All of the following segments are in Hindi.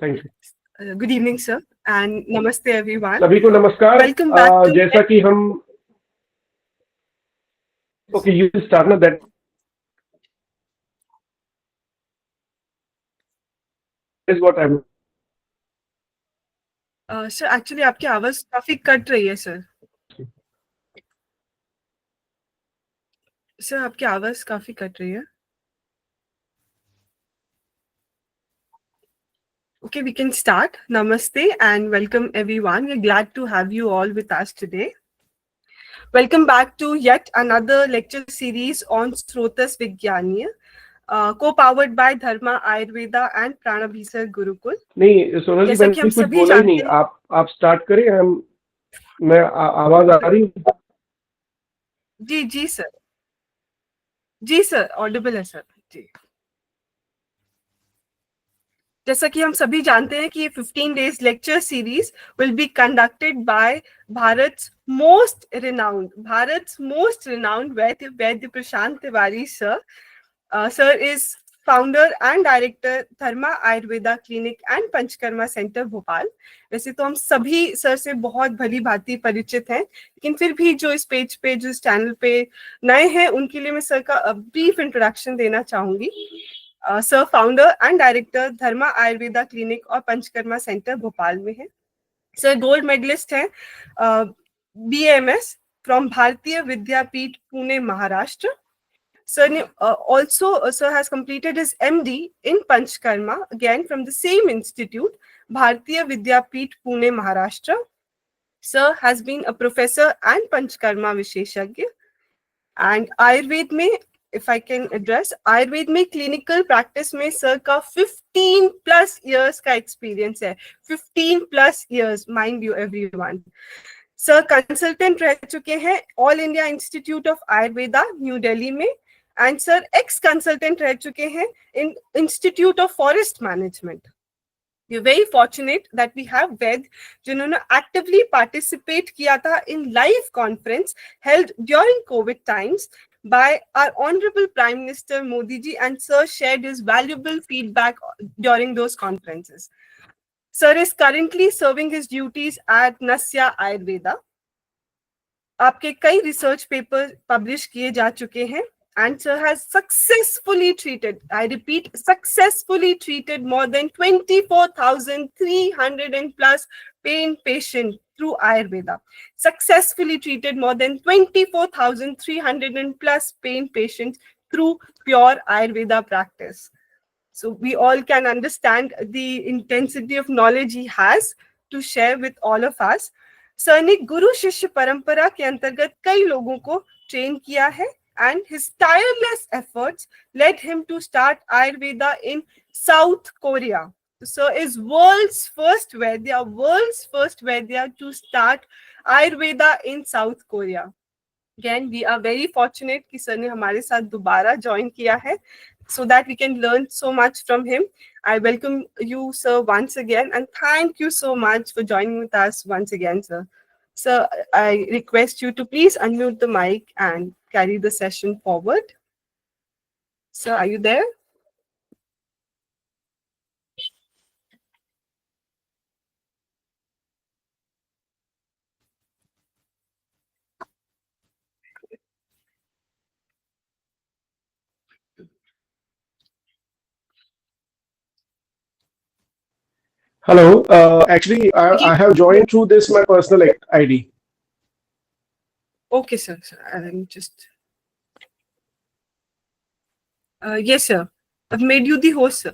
Thank you. Good evening, sir, and namaste, everyone. सभी को नमस्कार। Welcome back to जैसा कि हम ओके यू स्टार्ट ना that is what I am. sir. Actually, आपकी आवाज काफी कट रही है, सर। सर, आपकी आवाज काफी कट रही है। Okay, we can start. Namaste and welcome, everyone. We're glad to have you all with us today. Welcome back to yet another lecture series on Srotas Vigyaniya, co-powered by Dharma Ayurveda and Pranabhisar Gurukul. नहीं सोनल जी, जैसा मैंने कि हम कुछ सभी बोला ही नहीं। जानते हैं, आप स्टार्ट करें। मैं आवाज आ रही है? जी सर, जी सर, ऑडिबल है सर। जी, जैसा कि हम सभी जानते हैं कि ये 15 days lecture series will be conducted by Bharat's most renowned Vaidya Prashant Tiwari sir. Sir is founder and director Dharma Ayurveda clinic and Panchakarma centre Bhopal. वैसे तो हम सभी सर से बहुत भली भांति परिचित हैं, लेकिन फिर भी जो इस पेज पे, जो इस चैनल पे नए हैं, उनके लिए मैं सर का ब्रीफ इंट्रोडक्शन देना चाहूंगी। Sir founder and director Dharma Ayurveda clinic और पंचकर्मा सेंटर भोपाल में है। सर गोल्ड मेडलिस्ट हैं BAMS फ्रॉम भारतीय विद्यापीठ Pune Maharashtra. Sir also sir has completed his MD in Panchkarma again from the same institute, Bharatiya Vidyapeeth Pune Maharashtra. Sir has been a professor and Panchkarma Visheshagya, and Ayurved में if I can address, Ayurved में clinical practice में sir का 15 plus years का experience है। 15 plus years, mind you everyone. Sir consultant रह चुके हैं All India Institute of Ayurveda new Delhi में, एंड सर एक्स कंसल्टेंट रह चुके हैं in Institute of Forest Management. We are very fortunate that we have Vaid जिन्होंने एक्टिवली पार्टिसिपेट किया था in live conference held during Covid times by our honorable Prime Minister Modi ji, and sir shared his valuable feedback during those conferences. Sir is currently serving his duties at Nasya Ayurveda. आपके कई रिसर्च पेपर पब्लिश किए जा चुके हैं, and sir has successfully treated, I repeat, successfully treated more than 24,300 and plus pain patients through Ayurveda. Successfully treated more than 24,300 and plus pain patients through pure Ayurveda practice. So we all can understand the intensity of knowledge he has to share with all of us. Sir ने गुरु शिष्य परंपरा के अंतर्गत कई लोगों को ट्रेन किया है, and his tireless efforts led him to start Ayurveda in South Korea. So is world's first Vaidya to start Ayurveda in South Korea. Again, we are very fortunate कि sir ने हमारे साथ दोबारा join किया है, so that we can learn so much from him. I welcome you, sir, once again, and thank you so much for joining with us once again, sir. Sir, I request you to please unmute the mic and carry the session forward. Sir, are you there? Hello. Actually, I have joined through this my personal ID. Okay, sir. I'm just. Yes, sir. I've made you the host, sir.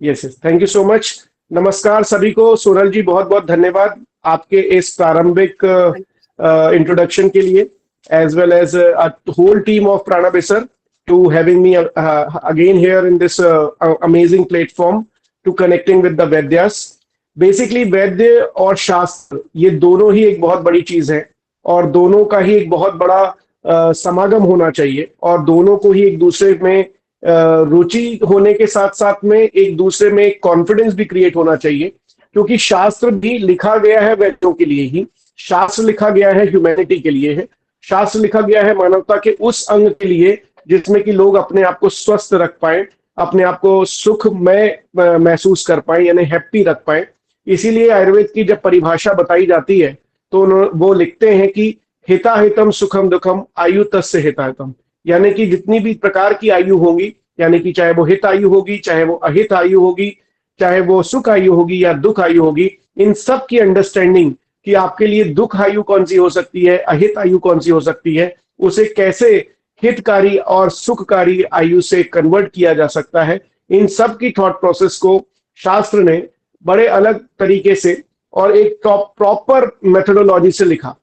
Yes, yes. Thank you so much. नमस्कार सभी को। सोनल जी, बहुत बहुत धन्यवाद आपके इस प्रारंभिक इंट्रोडक्शन के लिए, as well as a whole team of Pranabhisar to having me again here in this amazing platform to connecting with the Vaidyas. Basically वैद्य और शास्त्र ये दोनों ही एक बहुत बड़ी चीज है, और दोनों का ही एक बहुत बड़ा समागम होना चाहिए, और दोनों को ही एक दूसरे में रुचि होने के साथ साथ में एक दूसरे में एक कॉन्फिडेंस भी क्रिएट होना चाहिए, क्योंकि शास्त्र भी लिखा गया है वैद्यों के लिए ही। शास्त्र लिखा गया है ह्यूमैनिटी के लिए है। शास्त्र लिखा गया है मानवता के उस अंग के लिए जिसमें कि लोग अपने आप को स्वस्थ रख पाए, अपने आप को सुखमय महसूस कर पाए, यानी हैप्पी रख पाए। इसीलिए आयुर्वेद की जब परिभाषा बताई जाती है तो वो लिखते हैं कि हिताहितम सुखम दुखम आयु तस्य हिताहितम, यानी कि जितनी भी प्रकार की आयु होगी, यानी कि चाहे वो हित आयु होगी, चाहे वो अहित आयु होगी, चाहे वो सुख आयु होगी या दुख आयु होगी, इन सब की अंडरस्टैंडिंग कि आपके लिए दुख आयु कौन सी हो सकती है, अहित आयु कौन सी हो सकती है, उसे कैसे हितकारी और सुखकारी आयु से कन्वर्ट किया जा सकता है, इन सब की थॉट प्रोसेस को शास्त्र ने बड़े अलग तरीके से और एक प्रॉपर मेथोडोलॉजी से लिखा।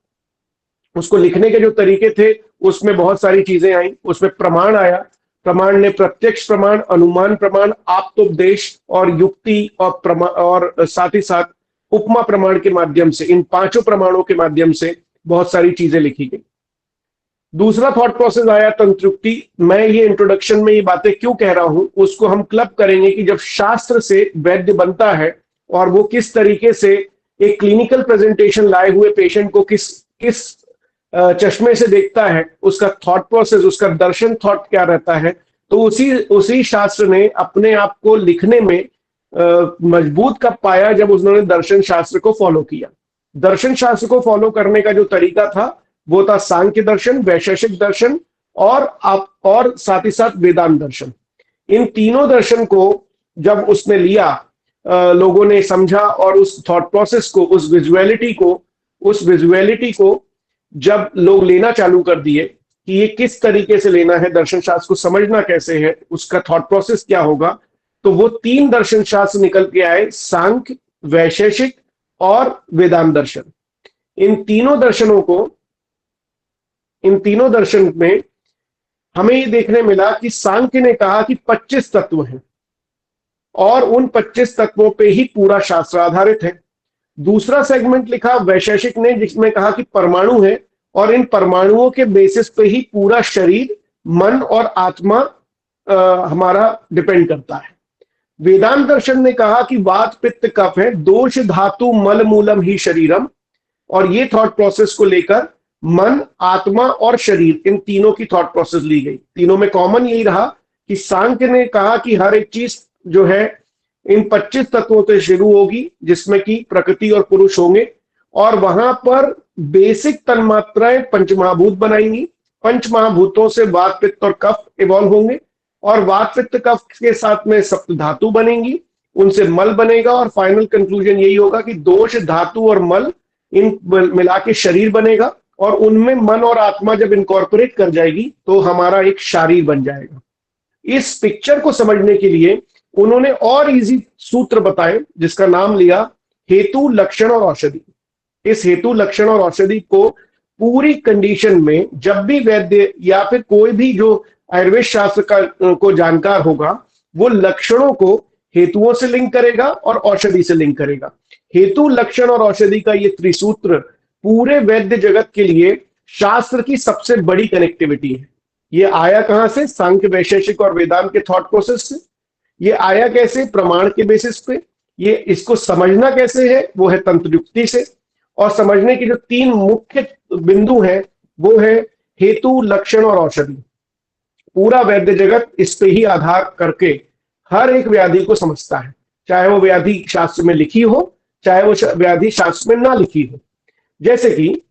उसको लिखने के जो तरीके थे उसमें बहुत सारी चीजें आई, उसमें प्रमाण आया। प्रमाण ने प्रत्यक्ष प्रमाण, अनुमान प्रमाण, आप्तोपदेश और युक्ति और साथ ही साथ उपमा प्रमाण के माध्यम से, इन पांचों प्रमाणों के माध्यम से बहुत सारी चीजें लिखी गई। दूसरा थॉट प्रोसेस आया तंत्रुक्ति। मैं ये इंट्रोडक्शन में ये बातें क्यों कह रहा हूं, उसको हम क्लब करेंगे कि जब शास्त्र से वैद्य बनता है और वो किस तरीके से एक क्लिनिकल प्रेजेंटेशन लाए हुए पेशेंट को किस चश्मे से देखता है, उसका थॉट प्रोसेस, उसका दर्शन थॉट क्या रहता है, तो उसी शास्त्र ने अपने आप को लिखने में मजबूत कब पाया, जब उन्होंने दर्शन शास्त्र को फॉलो किया। दर्शन शास्त्र को फॉलो करने का जो तरीका था वो था सांख्य दर्शन, वैशेषिक दर्शन और साथ ही साथ वेदांत दर्शन। इन तीनों दर्शन को जब उसने लिया, लोगों ने समझा और उस थॉट प्रोसेस को, उस विजुअलिटी को जब लोग लेना चालू कर दिए कि ये किस तरीके से लेना है, दर्शन शास्त्र को समझना कैसे है, उसका थॉट प्रोसेस क्या होगा, तो वो तीन दर्शन शास्त्र निकल के आए, सांख्य, वैशेषिक और वेदांत दर्शन। इन तीनों दर्शन में हमें ये देखने मिला कि सांख्य ने कहा कि 25 तत्व हैं और उन 25 तत्वों पे ही पूरा शास्त्र आधारित है। दूसरा सेगमेंट लिखा वैशेषिक ने, जिसमें कहा कि परमाणु है और इन परमाणुओं के बेसिस पे ही पूरा शरीर, मन और आत्मा हमारा डिपेंड करता है। वेदांत दर्शन ने कहा कि वात पित्त कफ है, दोष धातु मल मूलम ही शरीरम, और ये थॉट प्रोसेस को लेकर मन, आत्मा और शरीर, इन तीनों की थॉट प्रोसेस ली गई। तीनों में कॉमन यही रहा कि सांख्य ने कहा कि हर एक चीज जो है इन 25 तत्वों से शुरू होगी, जिसमें कि प्रकृति और पुरुष होंगे, और वहां पर बेसिक तन्मात्राएं पंचमहाभूत बनाएंगी। पंचमहाभूतों से वात पित्त और कफ इवॉल्व होंगे और वात पित्त कफ के साथ में सप्त धातु बनेंगी, उनसे मल बनेगा और फाइनल कंक्लूजन यही होगा कि दोष धातु और मल इन मिला के शरीर बनेगा और उनमें मन और आत्मा जब इनकॉर्पोरेट कर जाएगी तो हमारा एक शरीर बन जाएगा। इस पिक्चर को समझने के लिए उन्होंने और इजी सूत्र बताए, जिसका नाम लिया हेतु, लक्षण और औषधि। इस हेतु, लक्षण और औषधि को पूरी कंडीशन में जब भी वैद्य या फिर कोई भी जो आयुर्वेद शास्त्र को जानकार होगा, वो लक्षणों को हेतुओं से लिंक करेगा और औषधि से लिंक करेगा। हेतु, लक्षण और औषधि का ये त्रिसूत्र पूरे वैद्य जगत के लिए शास्त्र की सबसे बड़ी कनेक्टिविटी है। ये आया कहां से? सांख्य, वैशेषिक और वेदांत के थॉट प्रोसेस से। ये आया कैसे? प्रमाण के बेसिस पे। ये इसको समझना कैसे है? वो है तंत्रयुक्ति से। और समझने की जो तीन मुख्य बिंदु हैं वो है हेतु, लक्षण और औषधि। पूरा वैद्य जगत इस पे ही आधार करके हर एक व्याधि को समझता है, चाहे वो व्याधि शास्त्र में लिखी हो, चाहे वो व्याधि शास्त्र में ना लिखी हो। जैसे कि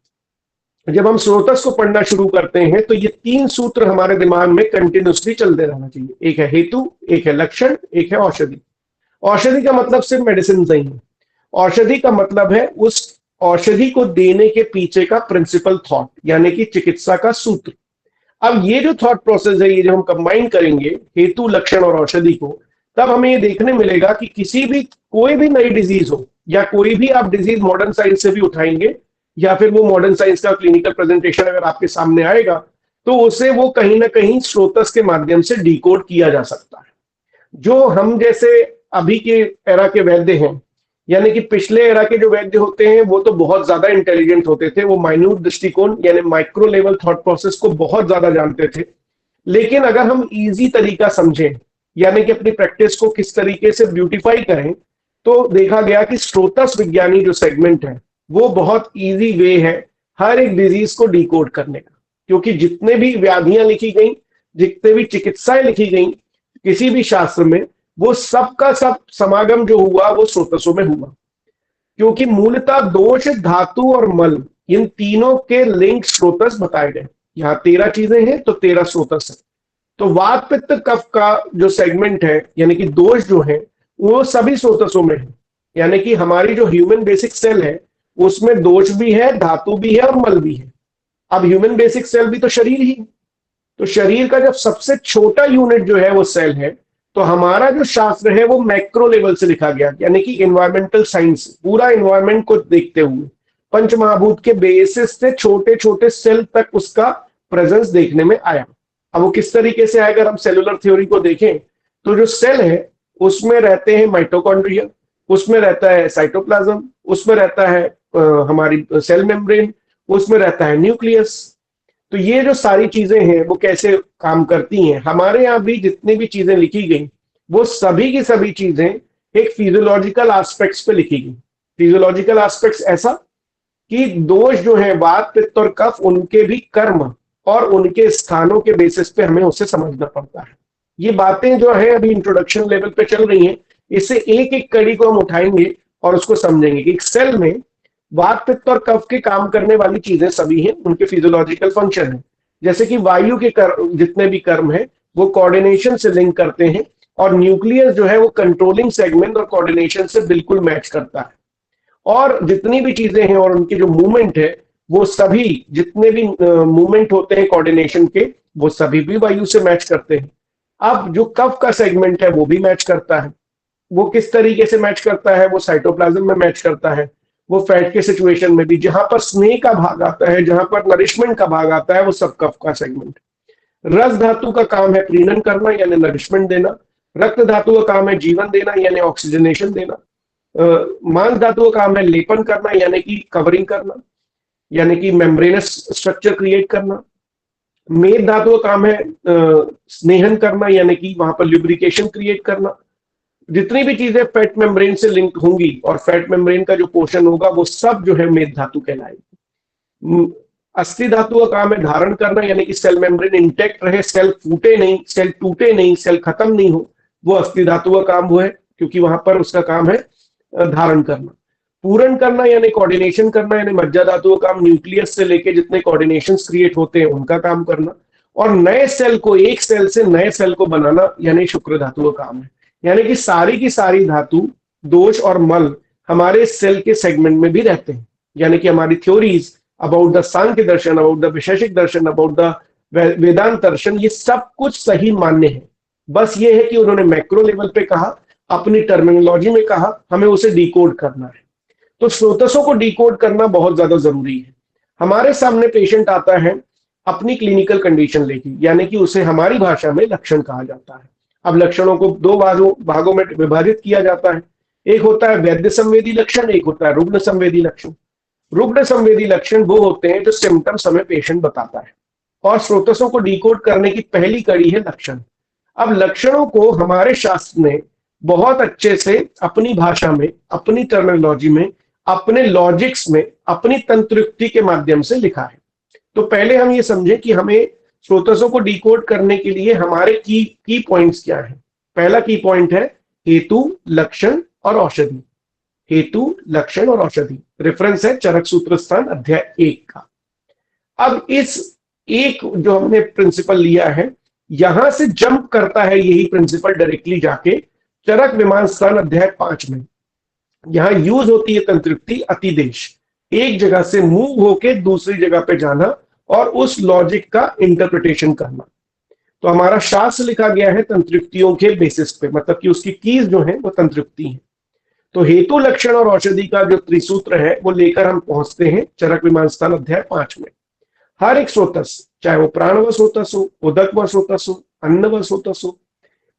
जब हम स्रोतस को पढ़ना शुरू करते हैं तो ये तीन सूत्र हमारे दिमाग में कंटिन्यूसली चलते रहना चाहिए। एक है हेतु, एक है लक्षण, एक है औषधि। औषधि का मतलब सिर्फ मेडिसिन नहीं है। औषधि का मतलब है उस औषधि को देने के पीछे का प्रिंसिपल थॉट, यानी कि चिकित्सा का सूत्र। अब ये जो थॉट प्रोसेस है, ये जो हम कंबाइन करेंगे हेतु, लक्षण और औषधि को, तब हमें ये देखने मिलेगा कि कोई भी नई डिजीज हो या कोई भी आप डिजीज मॉडर्न साइंस से भी उठाएंगे या फिर वो मॉडर्न साइंस का क्लिनिकल प्रेजेंटेशन अगर आपके सामने आएगा तो उसे वो कहीं ना कहीं स्रोतस के माध्यम से डिकोड किया जा सकता है। जो हम जैसे अभी के एरा के वैद्य हैं, यानी कि पिछले एरा के जो वैद्य होते हैं वो तो बहुत ज्यादा इंटेलिजेंट होते थे, वो माइन्यूट दृष्टिकोण यानी माइक्रो लेवल थॉट प्रोसेस को बहुत ज्यादा जानते थे। लेकिन अगर हम इजी तरीका समझें, यानी कि अपनी प्रैक्टिस को किस तरीके से ब्यूटिफाई करें, तो देखा गया कि स्रोतस विज्ञानी जो सेगमेंट है वो बहुत इजी वे है हर एक डिजीज को डिकोड करने का। क्योंकि जितने भी व्याधियां लिखी गई, जितने भी चिकित्साएं लिखी गई, किसी भी शास्त्र में, वो सबका सब समागम जो हुआ वो स्रोतसों में हुआ, क्योंकि मूलतः दोष, धातु और मल, इन तीनों के लिंक स्रोतस बताए गए। यहाँ 13 चीजें हैं तो 13 स्रोतस है। तो वात पित्त कफ का जो सेगमेंट है, यानी कि दोष जो है, वो सभी स्रोतसों में है। यानी कि हमारी जो ह्यूमन बेसिक सेल है उसमें दोष भी है, धातु भी है और मल भी है। अब ह्यूमन बेसिक सेल भी तो शरीर ही है। तो शरीर का जब सबसे छोटा यूनिट जो है वो सेल है, तो हमारा जो शास्त्र है वो मैक्रो लेवल से लिखा गया, यानी कि एनवायरमेंटल साइंस, पूरा एनवायरमेंट को देखते हुए पंचमहाभूत के बेसिस से छोटे छोटे सेल तक उसका प्रेजेंस देखने में आया। अब वो किस तरीके से आएगा, अगर हम सेलुलर थ्योरी को देखें तो जो सेल है उसमें रहते हैं माइटोकॉन्ड्रिया, उसमें रहता है साइटोप्लाज्म, उसमें रहता है हमारी सेल मेम्ब्रेन, उसमें रहता है न्यूक्लियस। तो ये जो सारी चीजें हैं वो कैसे काम करती हैं, हमारे यहाँ भी जितनी भी चीजें लिखी गई वो सभी की सभी चीजें एक फिजियोलॉजिकल एस्पेक्ट्स पे लिखी गई। फिजियोलॉजिकल एस्पेक्ट्स ऐसा कि दोष जो है वात पित्त और कफ, उनके भी कर्म और उनके स्थानों के बेसिस पे हमें उसे समझना पड़ता है। ये बातें जो है अभी इंट्रोडक्शन लेवल पे चल रही हैं, इससे एक एक कड़ी को हम उठाएंगे और उसको समझेंगे कि एक सेल में वात पित्त और कफ के काम करने वाली चीजें सभी हैं, उनके फिजियोलॉजिकल फंक्शन है। जैसे कि वायु के जितने भी कर्म है वो कोऑर्डिनेशन से लिंक करते हैं, और न्यूक्लियस जो है वो कंट्रोलिंग सेगमेंट और कोऑर्डिनेशन से बिल्कुल मैच करता है। और जितनी भी चीजें हैं और उनकी जो मूवमेंट है, वो सभी जितने भी मूवमेंट होते हैं कोऑर्डिनेशन के, वो सभी भी वायु से मैच करते हैं। अब जो कफ का सेगमेंट है वो भी मैच करता है। वो किस तरीके से मैच करता है, वो साइटोप्लाज्म में मैच करता है, वो फैट के सिचुएशन में भी, जहां पर स्नेह का भाग आता है, जहां पर नरिशमेंट का भाग आता है, वो सब कफ का सेगमेंट। रस धातु का काम है प्रीणन करना यानी नरिशमेंट देना, रक्त धातु का काम है जीवन देना यानी ऑक्सीजनेशन देना, मांस धातु का काम है लेपन करना यानी कि कवरिंग करना, यानी कि मेम्ब्रेनस स्ट्रक्चर क्रिएट करना। मेद धातु का काम है स्नेहन करना यानी कि वहां पर ल्यूब्रिकेशन क्रिएट करना। जितनी भी चीजें फैट मेम्ब्रेन से लिंक होंगी और फैट मेम्ब्रेन का जो पोर्शन होगा वो सब जो है मेद धातु कहलाएगी। अस्थि धातु का काम है धारण करना यानी कि सेल मेम्ब्रेन इंटैक्ट रहे, सेल फूटे नहीं, सेल टूटे नहीं, सेल खत्म नहीं हो, वो अस्थि धातु का काम वो है, क्योंकि वहां पर उसका काम है धारण करना। पूरण करना यानी कोऑर्डिनेशन करना, यानी मज्जा धातु का काम न्यूक्लियस से लेके जितने कोऑर्डिनेशन क्रिएट होते हैं उनका काम करना। और नए सेल को, एक सेल से नए सेल को बनाना यानी शुक्र धातु का काम है। यानी कि सारी की सारी धातु, दोष और मल हमारे सेल के सेगमेंट में भी रहते हैं। यानी कि हमारी theories about the Sankhya Darshan, about the Vaisheshika Darshan, about the Vedanta Darshan, ये सब कुछ सही मान्य है। बस ये है कि उन्होंने मैक्रो लेवल पे कहा, अपनी टर्मिनोलॉजी में कहा, हमें उसे डिकोड करना है। तो स्रोतसों को डिकोड करना बहुत ज्यादा जरूरी है। हमारे सामने पेशेंट आता है अपनी क्लिनिकल कंडीशन लेके, यानी कि उसे हमारी भाषा में लक्षण कहा जाता है। अब लक्षणों को दो भागों में विभाजित किया जाता है। एक होता है वैद्य संवेदी लक्षण, एक होता है रुग्ण संवेदी लक्षण। रुग्ण संवेदी लक्षण वो होते हैं जो सिम्टम्स हमें पेशेंट बताता है, और स्रोतसों को डिकोड करने की पहली कड़ी है लक्षण। अब लक्षणों को हमारे शास्त्र ने बहुत अच्छे से अपनी भाषा में, अपनी टर्मिनोलॉजी में, अपने लॉजिक्स में, अपनी तंत्रुक्ति के माध्यम से लिखा है। तो पहले हम ये समझें कि हमें स्रोतसों को डिकोड करने के लिए हमारे की पॉइंट्स क्या है। पहला की पॉइंट है हेतु, लक्षण और औषधि। हेतु, लक्षण और औषधि रेफरेंस है चरक सूत्र स्थान अध्याय 1 का। अब इस एक जो हमने प्रिंसिपल लिया है, यहां से जंप करता है यही प्रिंसिपल डायरेक्टली जाके चरक विमान स्थान अध्याय 5 में। यहां यूज होती है तंत्रुक्ति अतिदेश, एक जगह से मूव होके दूसरी जगह पे जाना और उस लॉजिक का इंटरप्रिटेशन करना। तो हमारा शास्त्र लिखा गया है तंत्रुक्तियों के बेसिस पे, मतलब कि उसकी कीज जो है वो तंत्रुक्ति है। तो हेतु, लक्षण और औषधि का जो त्रिसूत्र है वो लेकर हम पहुंचते हैं चरक विमान स्थान अध्याय 5 में। हर एक स्रोतस, चाहे वो प्राण व स्रोतस हो, उदक व स्रोतस हो, अन्न व स्रोतस हो,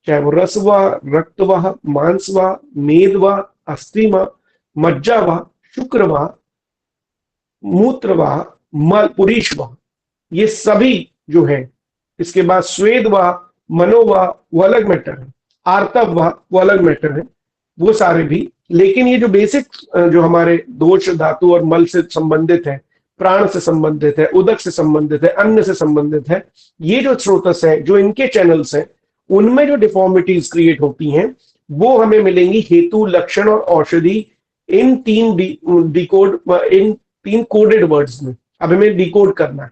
चाहे वो रस व, रक्त व, मांस व, मेद व, अस्थि व, मज्जा व, शुक्र व, मूत्र व, मल, पुरीश व, ये सभी जो है, इसके बाद स्वेद व, मनो व, वो अलग मैटर है, आर्तव व, वो अलग मैटर है, वो सारे भी। लेकिन ये जो बेसिक जो हमारे दोष, धातु और मल से संबंधित है, प्राण से संबंधित है, उदक से संबंधित है, अन्न से संबंधित है, ये जो स्रोतस है, जो इनके चैनल्स हैं, उनमें जो डिफॉर्मिटीज क्रिएट होती हैं वो हमें मिलेंगी हेतु, लक्षण और औषधि इन तीन कोडेड वर्ड्स में। अब हमें डिकोड करना है।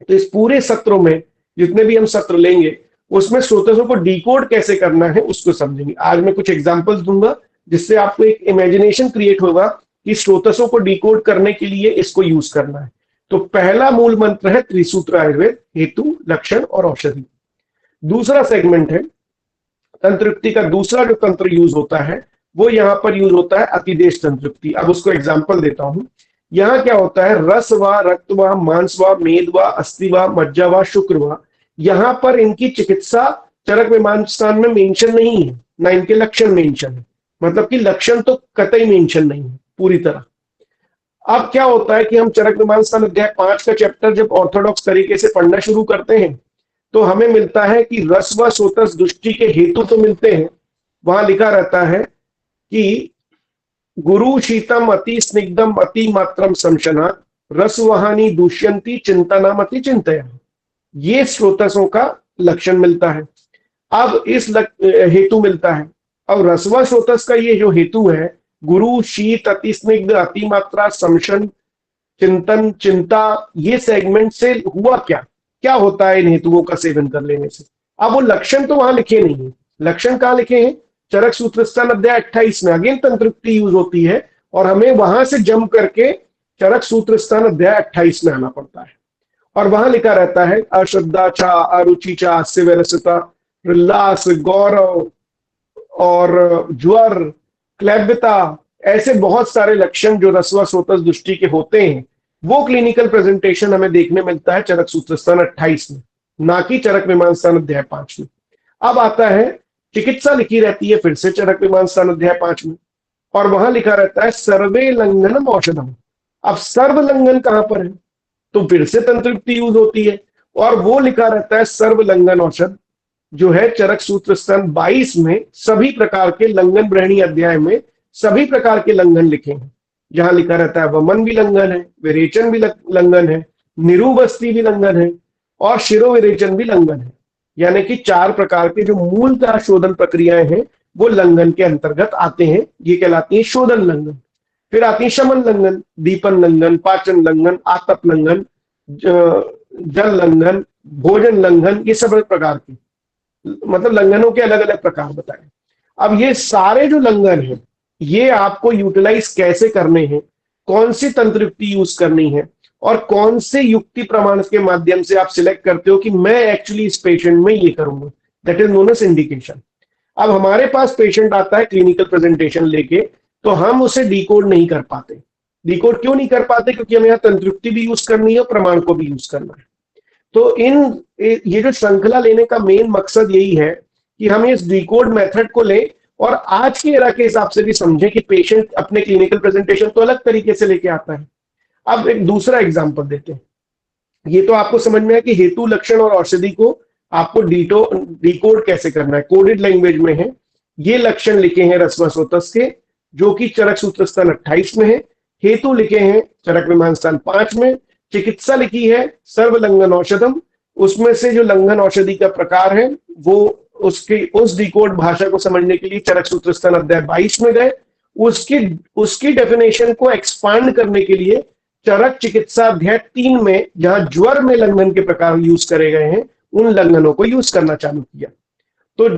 तो इस पूरे सत्रों में जितने भी हम सत्र लेंगे उसमें स्रोतसों को डिकोड कैसे करना है उसको समझेंगे। आज मैं कुछ एग्जांपल्स दूंगा जिससे आपको एक इमेजिनेशन क्रिएट होगा कि स्रोतसों को डिकोड करने के लिए इसको यूज करना है। तो पहला मूल मंत्र है त्रिसूत्र आयुर्वेद, हेतु, लक्षण और औषधि। दूसरा सेगमेंट है तंत्रुक्ति का। दूसरा जो तंत्र यूज होता है वो यहां पर यूज होता है अतिदेश तंत्रुक्ति। अब उसको एग्जांपल देता हूं। यहां क्या होता है, रस व, रक्त व, मांस व, मेद व, अस्थि व, मज्जा व, शुक्र व, यहां पर इनकी चिकित्सा चरक मीमांसा में मेंशन नहीं है, ना इनके लक्षण मेंशन है। मतलब कि लक्षण तो कतई मेंशन नहीं है पूरी तरह। अब क्या होता है कि हम चरक मीमांसा अध्याय 5 का चैप्टर जब ऑर्थोडॉक्स तरीके से पढ़ना शुरू करते हैं तो हमें मिलता है कि रस व सोतस दृष्टि के हेतु तो मिलते हैं। वहां लिखा रहता है कि गुरु शीतम अति स्निग्धम अति मात्रम संशना रसवहानी दुष्यंती चिंतनाम अति चिंतया, ये स्रोतसों का लक्षण मिलता है। अब इस हेतु मिलता है। अब रसवा स्रोतस का ये जो हेतु है, गुरु शीत अति स्निग्ध अति मात्रा संशन चिंतन चिंता, ये सेगमेंट से हुआ क्या क्या होता है इन हेतुओं का सेवन कर लेने से। अब वो लक्षण तो वहां लिखे नहीं है। लक्षण कहां लिखे हैं, चरक सूत्रस्थान अध्याय 28 में अगेन तंत्रुक्ति यूज होती है और हमें वहां से जंप करके चरक सूत्रस्थान अध्याय 28 में आना पड़ता है। और वहां लिखा रहता है अश्रद्धा चा, अरुचि चा, हास्यवरसता, उल्लास, गौरव और ज्वर, क्लैब्यता, ऐसे बहुत सारे लक्षण जो रसवा सोतस दृष्टि के होते हैं वो क्लिनिकल प्रेजेंटेशन हमें देखने मिलता है चरक सूत्रस्थान 28 में, ना कि चरक मीमांसा अध्याय 5 में। अब आता है चिकित्सा लिखी रहती है फिर से चरक मीमांसा अध्याय 5 में और वहां लिखा रहता है सर्वे लंघनम औषधम। अब सर्व लंघन कहां पर है, तो फिर से तंत्रुक्ति यूज होती है और वो लिखा रहता है सर्व लंघन औषध जो है चरक सूत्रस्थान 22 में सभी प्रकार के लंघन ब्रहणी अध्याय में सभी प्रकार के लंघन लिखे हैं। जहां लिखा रहता है वमन भी लंघन है, विरेचन भी लंघन है, निरूबस्ती भी लंघन है और शिरोविरेचन भी लंघन है। यानी कि 4 प्रकार के जो मूलतः शोधन प्रक्रियाएं हैं वो लंघन के अंतर्गत आते हैं। ये कहलाती है शोधन लंघन। फिर आती है शमन लंघन, दीपन लंघन, पाचन लंघन, आतप लंघन, जल लंघन, भोजन लंघन, ये सब प्रकार के मतलब लंघनों के अलग अलग प्रकार बताए। अब ये सारे जो लंघन है ये आपको यूटिलाइज कैसे करने हैं, कौन सी तंत्रुक्ति यूज करनी है और कौन से युक्ति प्रमाण के माध्यम से आप सिलेक्ट करते हो कि मैं एक्चुअली इस पेशेंट में ये करूंगा, that is known as indication. अब हमारे पास पेशेंट आता है क्लिनिकल प्रेजेंटेशन लेके तो हम उसे डिकोड नहीं कर पाते। डिकोड क्यों नहीं कर पाते, क्योंकि हमें यहाँ तंत्रुक्ति भी यूज करनी है और प्रमाण को भी यूज करना है। तो ये जो श्रृंखला लेने का मेन मकसद यही है कि हम इस डिकोड मेथड को लें और आज के एरा के हिसाब से भी समझें कि पेशेंट अपने क्लिनिकल प्रेजेंटेशन तो अलग तरीके से लेके आता है। अब एक दूसरा एग्जांपल देते हैं। ये तो आपको समझ में है कि हेतु, लक्षण और औषधि को आपको डिकोड कैसे करना है, कोडेड लैंग्वेज में है। ये लक्षण लिखे हैं रसवा सोतस के जो कि चरक सूत्रस्थान 28 में है। हेतु लिखे हैं चरक मीमांसा 5 में। चिकित्सा लिखी है सर्व लंघन औषधम, उसमें से जो लंघन औषधि का प्रकार है वो उस डिकोड भाषा को समझने के लिए चरक सूत्रस्थान अध्याय 22 में गए। उसकी डेफिनेशन को एक्सपांड करने के लिए चरक चिकित्सा अध्याय 3 में जहां ज्वर में लंघन के प्रकार यूज करे गए हैं उन लंघनों को यूज करना चालू किया। तो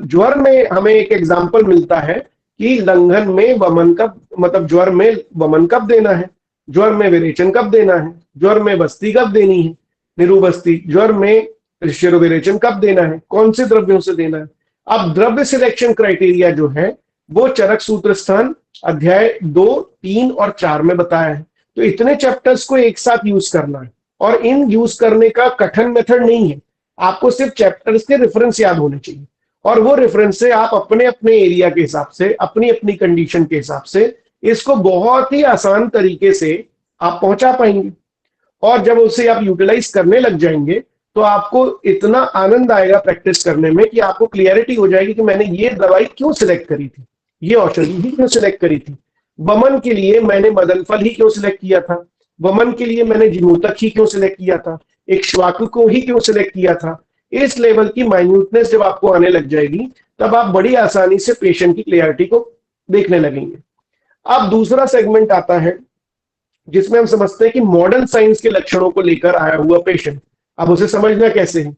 ज्वर में हमें एक एग्जाम्पल मिलता है कि लंघन में वमन कब, मतलब ज्वर में वमन कब देना है, ज्वर में विरेचन कब देना है, ज्वर में बस्ती कब देनी है, निरूबस्ती, ज्वर में शिरोविरेचन कब देना है, कौन से द्रव्यों से देना है। अब द्रव्य सिलेक्शन क्राइटेरिया जो है वो चरक सूत्रस्थान अध्याय 2, 3 और 4 में बताया है। तो इतने चैप्टर्स को एक साथ यूज करना है और इन यूज करने का कठिन मेथड नहीं है। आपको सिर्फ चैप्टर्स के रेफरेंस याद होने चाहिए और वो रेफरेंस से आप अपने अपने एरिया के हिसाब से, अपनी अपनी कंडीशन के हिसाब से इसको बहुत ही आसान तरीके से आप पहुंचा पाएंगे। और जब उसे आप यूटिलाइज करने लग जाएंगे तो आपको इतना आनंद आएगा प्रैक्टिस करने में कि आपको क्लियरिटी हो जाएगी कि मैंने ये दवाई क्यों सिलेक्ट करी थी, ये औषधि ही क्यों सिलेक्ट करी थी। वमन के लिए मैंने मदनफल ही क्यों सिलेक्ट किया था, वमन के लिए मैंने जिमूतक ही क्यों सिलेक्ट किया था, एक श्वाकु को ही क्यों सिलेक्ट किया था, इस लेवल की माइन्यूटनेस जब आपको आने लग जाएगी तब आप बड़ी आसानी से पेशेंट की क्लियरिटी को देखने लगेंगे। अब दूसरा सेगमेंट आता है जिसमें हम समझते हैं कि मॉडर्न साइंस के लक्षणों को लेकर आया हुआ पेशेंट। अब उसे समझना कैसे है,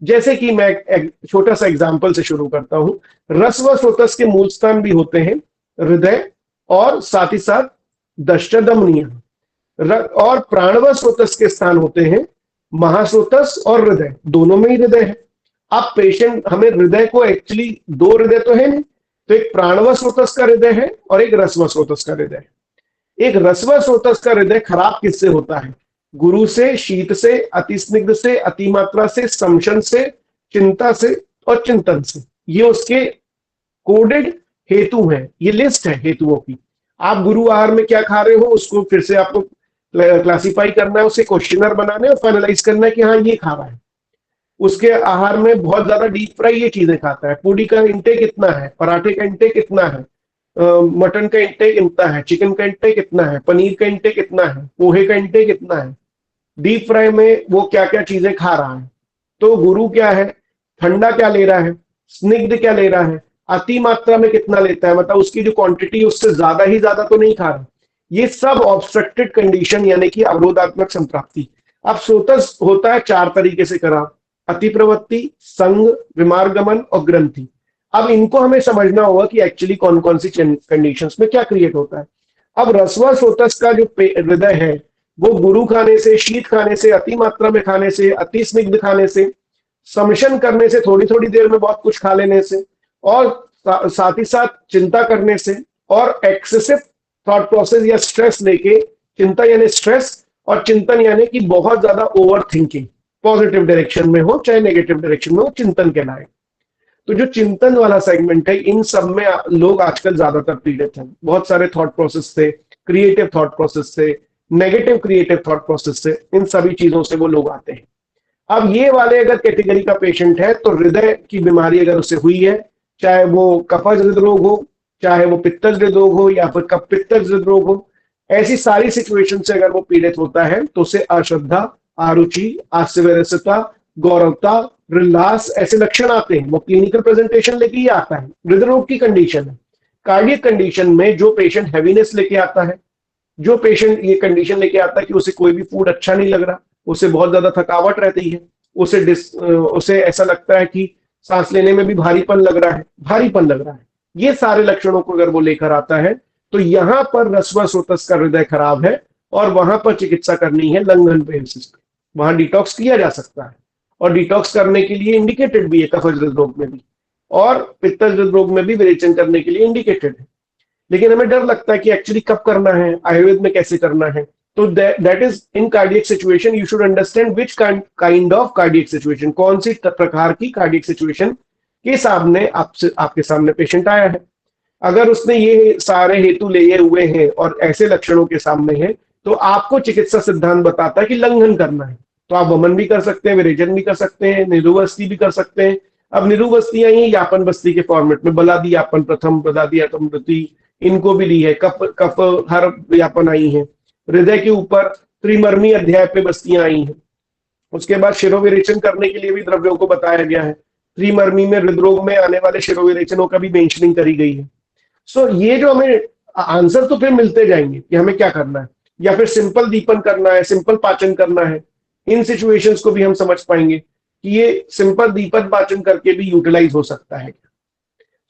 जैसे कि मैं एक छोटा सा एग्जांपल से शुरू करता हूं। रस व स्रोतस के मूल स्थान भी होते हैं हृदय और साथ ही साथ दष्ट धमनियां, और प्राण व स्रोतस के स्थान होते हैं महास्रोतस और हृदय, दोनों में ही हृदय है। अब पेशेंट, हमें हृदय को एक्चुअली दो हृदय तो है नहीं, तो एक प्राणव स्रोतस का हृदय है और एक रसव स्रोतस का हृदय है। एक रसव स्रोतस का हृदय खराब किससे होता है? गुरु से, शीत से, अतिस्निग्ध से, अतिमात्रा से, समशन से, चिंता से और चिंतन से। ये उसके कोडेड हेतु हैं, ये लिस्ट है हेतुओं की। आप गुरु आहार में क्या खा रहे हो उसको फिर से आपको क्लासिफाई करना है, उसे क्वेश्चनर बनाना है और फाइनलाइज करना है कि हाँ ये खा रहा है। उसके आहार में बहुत ज्यादा डीप फ्राई ये चीजें खाता है, पूड़ी का इंटेक इतना है, पराठे का इंटेक इतना है, मटन का इंटेक इतना है, चिकन का इंटेक इतना है, पनीर का इंटेक इतना है, पोहे का इंटेक इतना है। डीप फ्राई में वो क्या क्या चीजें खा रहा है। तो गुरु क्या है, ठंडा क्या ले रहा है, स्निग्ध क्या ले रहा है, अति मात्रा में कितना लेता है, मतलब उसकी जो क्वांटिटी उससे ज्यादा ही ज्यादा तो नहीं खा रहा। ये सब ऑब्स्ट्रक्टेड कंडीशन यानी कि अवरोधात्मक संप्राप्ति। अब स्रोतस होता है चार तरीके से करा, अति प्रवृत्ति, संग, विमार्गमन और ग्रंथि। अब इनको हमें समझना होगा कि एक्चुअली कौन कौन सी कंडीशंस में क्या क्रिएट होता है। अब रसवा स्रोतस का जो हृदय है वो गुरु खाने से, शीत खाने से, अति मात्रा में खाने से, अति स्निग्ध खाने से, समशन करने से, थोड़ी थोड़ी देर में बहुत कुछ खा लेने से, और साथ ही साथ चिंता करने से, और एक्सेसिव थॉट प्रोसेस या स्ट्रेस लेके, चिंता यानी स्ट्रेस और चिंतन यानी कि बहुत ज्यादा ओवर थिंकिंग, पॉजिटिव डायरेक्शन में हो चाहे नेगेटिव डायरेक्शन में हो, चिंतन कहलाए। तो जो चिंतन वाला सेगमेंट है, इन सब में लोग आजकल ज्यादातर पीड़ित हैं। बहुत सारे थॉट प्रोसेस से, क्रिएटिव थॉट प्रोसेस से, नेगेटिव क्रिएटिव थॉट प्रोसेस से, इन सभी चीजों से वो लोग आते हैं। अब ये वाले अगर कैटेगरी का पेशेंट है तो हृदय की बीमारी अगर उसे हुई है, चाहे वो कफज हृदरोग हो, चाहे वो पित्तज हृदरोग हो या फिर कफ पित्तज हृदरोग हो, ऐसी सारी सिचुएशन से अगर वो पीड़ित होता है तो उसे अश्रद्धा, आरुचि, आस्यवरसता, गौरवता, उल्लास ऐसे लक्षण आते हैं। वो क्लिनिकल प्रेजेंटेशन लेके ही आता है। हृदरोग की कंडीशन है। कार्डियक कंडीशन में जो पेशेंट हैवीनेस लेके आता है, जो पेशेंट ये कंडीशन लेके आता है कि उसे कोई भी फूड अच्छा नहीं लग रहा, उसे बहुत ज्यादा थकावट रहती है, उसे ऐसा लगता है कि सांस लेने में भी भारीपन लग रहा है, ये सारे लक्षणों को अगर वो लेकर आता है तो यहां पर रसवा स्रोतस का हृदय खराब है और वहां पर चिकित्सा करनी है लंघन बेसिस पे। वहां डिटॉक्स किया जा सकता है और डिटॉक्स करने के लिए इंडिकेटेड भी है, कफज हृदरोग में भी और पित्तज हृदरोग में भी विरेचन करने के लिए इंडिकेटेड है। लेकिन हमें डर लगता है कि एक्चुअली कब करना है, आयुर्वेद में कैसे करना है। तो that is in cardiac situation you should understand which kind of cardiac situation, कौन सी प्रकार की कार्डियक सिचुएशन के सामने आपके सामने पेशेंट आया है। अगर उसने ये सारे हेतु लिए हुए हैं और ऐसे लक्षणों के सामने है तो आपको चिकित्सा सिद्धांत बताता है कि लंघन करना है। तो आप वमन भी कर सकते हैं, विरेचन भी कर सकते हैं, निरुवस्ती भी कर सकते हैं। अब निरुवस्तियां ही यापन बस्ती के फॉर्मेट में बलादी यापन प्रथम, बलादी यापन द्वितीय, इनको भी ली है। कफ हर यापन आई है। हृदय के ऊपर त्रिमर्मी अध्याय पे बस्तियां आई हैं। उसके बाद शिरोविरेचन करने के लिए भी द्रव्यों को बताया गया है। त्रिमर्मी में हृदरोग में आने वाले शिरोविरेचनों का भी मेंशनिंग करी गई है। सो ये जो हमें आंसर तो फिर मिलते जाएंगे कि हमें क्या करना है, या फिर सिंपल दीपन करना है, सिंपल पाचन करना है। इन सिचुएशंस को भी हम समझ पाएंगे कि ये सिंपल दीपन पाचन करके भी यूटिलाइज हो सकता है।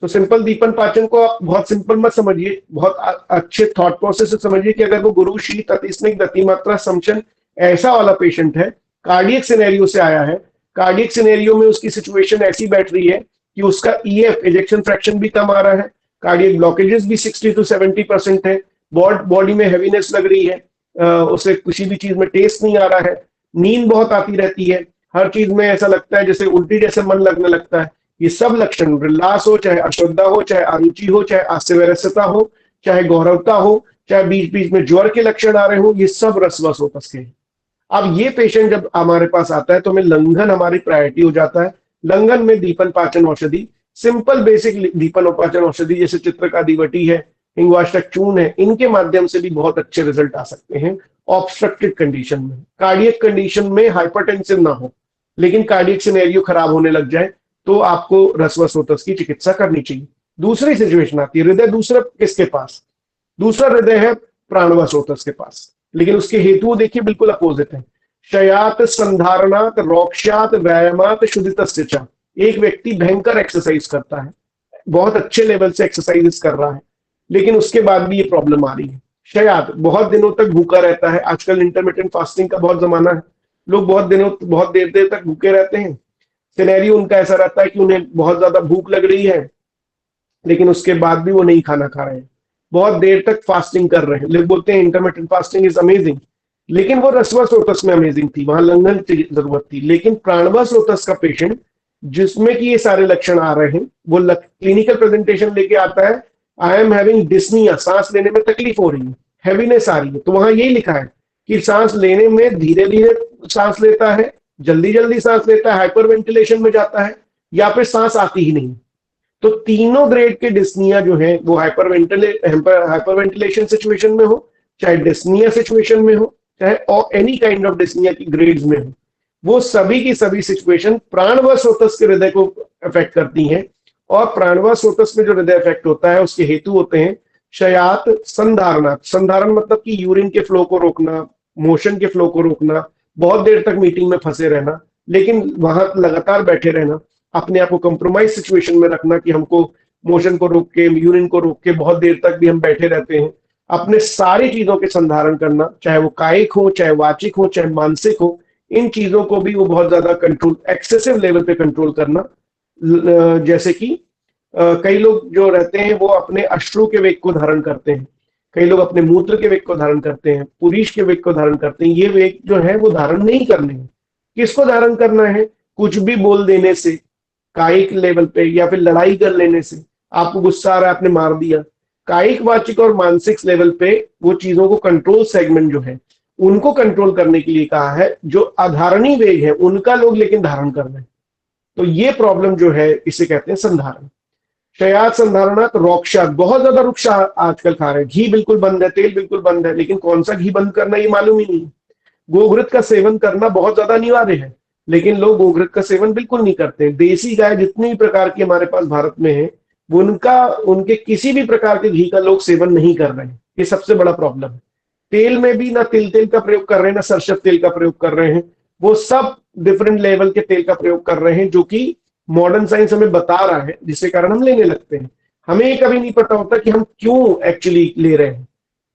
तो सिंपल दीपन पाचन को आप बहुत सिंपल मत समझिए, बहुत अच्छे थॉट प्रोसेस से समझिए कि अगर वो गुरु, शीत, अतिस्निग्ध, अतिमात्रा, समशन ऐसा वाला पेशेंट है, कार्डियक सिनेरियो से आया है, कार्डियक सिनेरियो में उसकी सिचुएशन ऐसी बैठ रही है कि उसका ईएफ इजेक्शन फ्रैक्शन भी कम आ रहा है, कार्डियक ब्लॉकेजेस भी 60 to 70% है, बॉडी में हैवीनेस लग रही है, उसे किसी भी चीज में टेस्ट नहीं आ रहा है, नींद बहुत आती रहती है, हर चीज में ऐसा लगता है जैसे उल्टी जैसे मन लगने लगता है। ये सब लक्षण, उल्लास हो, चाहे अश्रद्धा हो, चाहे अरुचि हो, चाहे आस्यवरसता हो, चाहे गौरवता हो, चाहे बीच बीच में ज्वर के लक्षण आ रहे हो, ये सब रसवा स्रोतस के हैं। अब ये पेशेंट जब हमारे पास आता है तो हमें लंघन हमारी प्रायोरिटी हो जाता है। लंघन में दीपन पाचन औषधि, सिंपल बेसिक दीपन और पाचन औषधि जैसे चित्रकादिवटी है, हिंगवाष्टक चूर्ण है, इनके माध्यम से भी बहुत अच्छे रिजल्ट आ सकते हैं ऑब्स्ट्रक्टेड कंडीशन में। कार्डियक कंडीशन में हाइपरटेंसिव ना हो, लेकिन कार्डियक सिनेरियो खराब होने लग जाए तो आपको ह्रस्वस्रोतस की चिकित्सा करनी चाहिए। दूसरी सिचुएशन आती है, हृदय दूसरा किसके पास, दूसरा हृदय है प्राणवस्रोतस के पास, लेकिन उसके हेतु देखिए बिल्कुल अपोजिट है। शयात संधारणात रोक्षात व्यायामात शुद्धितस्य च। एक व्यक्ति भयंकर एक्सरसाइज करता है, बहुत अच्छे लेवल से एक्सरसाइज कर रहा है, लेकिन उसके बाद भी ये प्रॉब्लम आ रही है। शयात बहुत दिनों तक भूखा रहता है, आजकल इंटरमिटेंट फास्टिंग का बहुत जमाना है, लोग बहुत देर देर तक भूखे रहते हैं। सिनेरियो उनका ऐसा रहता है कि उन्हें बहुत ज्यादा भूख लग रही है, लेकिन उसके बाद भी वो नहीं खाना खा रहे हैं, बहुत देर तक फास्टिंग कर रहे हैं। लोग बोलते हैं इंटरमिटेंट फास्टिंग इज अमेजिंग, लेकिन वो ह्रस्वस्रोतस में अमेजिंग थी, वहां लंघन की जरूरत थी। लेकिन प्राणवस्रोतस का पेशेंट जिसमें कि ये सारे लक्षण आ रहे हैं, वो क्लिनिकल प्रेजेंटेशन लेके आता है, आई एम हैविंग डिस्निया, सांस लेने में तकलीफ हो रही है, हैवीनेस आ रही है, तो वहां यही लिखा है कि सांस लेने में धीरे धीरे सांस लेता है, जल्दी जल्दी सांस लेता है, हाइपर वेंटिलेशन में जाता है, या फिर सांस आती ही नहीं। तो तीनों ग्रेड के डिस्निया जो है वो हाइपर वेंटिलेशन सिचुएशन में हो, चाहे डिस्निया सिचुएशन में हो, चाहे एनी काइंड ऑफ डिस्निया की ग्रेड्स में हो, वो सभी की सभी सिचुएशन प्राणवस्रोतस के हृदय को अफेक्ट करती हैं। और प्राणवस्रोतस में जो हृदय अफेक्ट होता है उसके हेतु होते हैं शयात संधारणा। संधारण मतलब कि यूरिन के फ्लो को रोकना, मोशन के फ्लो को रोकना, बहुत देर तक मीटिंग में फंसे रहना, लेकिन वहां लगातार बैठे रहना, अपने आप को कंप्रोमाइज सिचुएशन में रखना कि हमको मोशन को रोक के, यूरिन को रोक के बहुत देर तक भी हम बैठे रहते हैं। अपने सारी चीजों के संधारण करना, चाहे वो कायिक हो, चाहे वाचिक हो, चाहे मानसिक हो, इन चीजों को भी वो बहुत ज्यादा कंट्रोल, एक्सेसिव लेवल पे कंट्रोल करना। जैसे कि कई लोग जो रहते हैं वो अपने अश्रु के वेग को धारण करते हैं, कई लोग अपने मूत्र के वेग को धारण करते हैं, पुरीश के वेग को धारण करते हैं। ये वेग जो है वो धारण नहीं करने हैं। किसको धारण करना है? कुछ भी बोल देने से, कायिक लेवल पे, या फिर लड़ाई कर लेने से, आपको गुस्सा आ रहा है, आपने मार दिया, कायिक, वाचिक और मानसिक लेवल पे वो चीजों को कंट्रोल सेगमेंट जो है उनको कंट्रोल करने के लिए कहा है। जो अधारणीय वेग है उनका लोग लेकिन धारण कर रहे हैं, तो ये प्रॉब्लम जो है इसे कहते हैं संधारण। शयात संधारणात रोक्षात, बहुत ज्यादा रुक्ष आजकल खा रहे हैं, घी बिल्कुल बंद है, तेल बिल्कुल बंद है, लेकिन कौन सा घी बंद करना ये मालूम ही नहीं। गोघृत का सेवन करना बहुत ज्यादा अनिवार्य है, लेकिन लोग गोघृत का सेवन बिल्कुल नहीं करते। देसी गाय जितनी भी प्रकार की हमारे पास भारत में है, उनके किसी भी प्रकार के घी का लोग सेवन नहीं कर रहे हैं, ये सबसे बड़ा प्रॉब्लम है। तेल में भी ना तिल तेल का प्रयोग कर रहे हैं, ना सरसों तेल का प्रयोग कर रहे हैं, वो सब डिफरेंट लेवल के तेल का प्रयोग कर रहे हैं, जो कि मॉडर्न साइंस हमें बता रहा है, जिसके कारण हम लेने लगते हैं। हमें कभी नहीं पता होता कि हम क्यों एक्चुअली ले रहे हैं।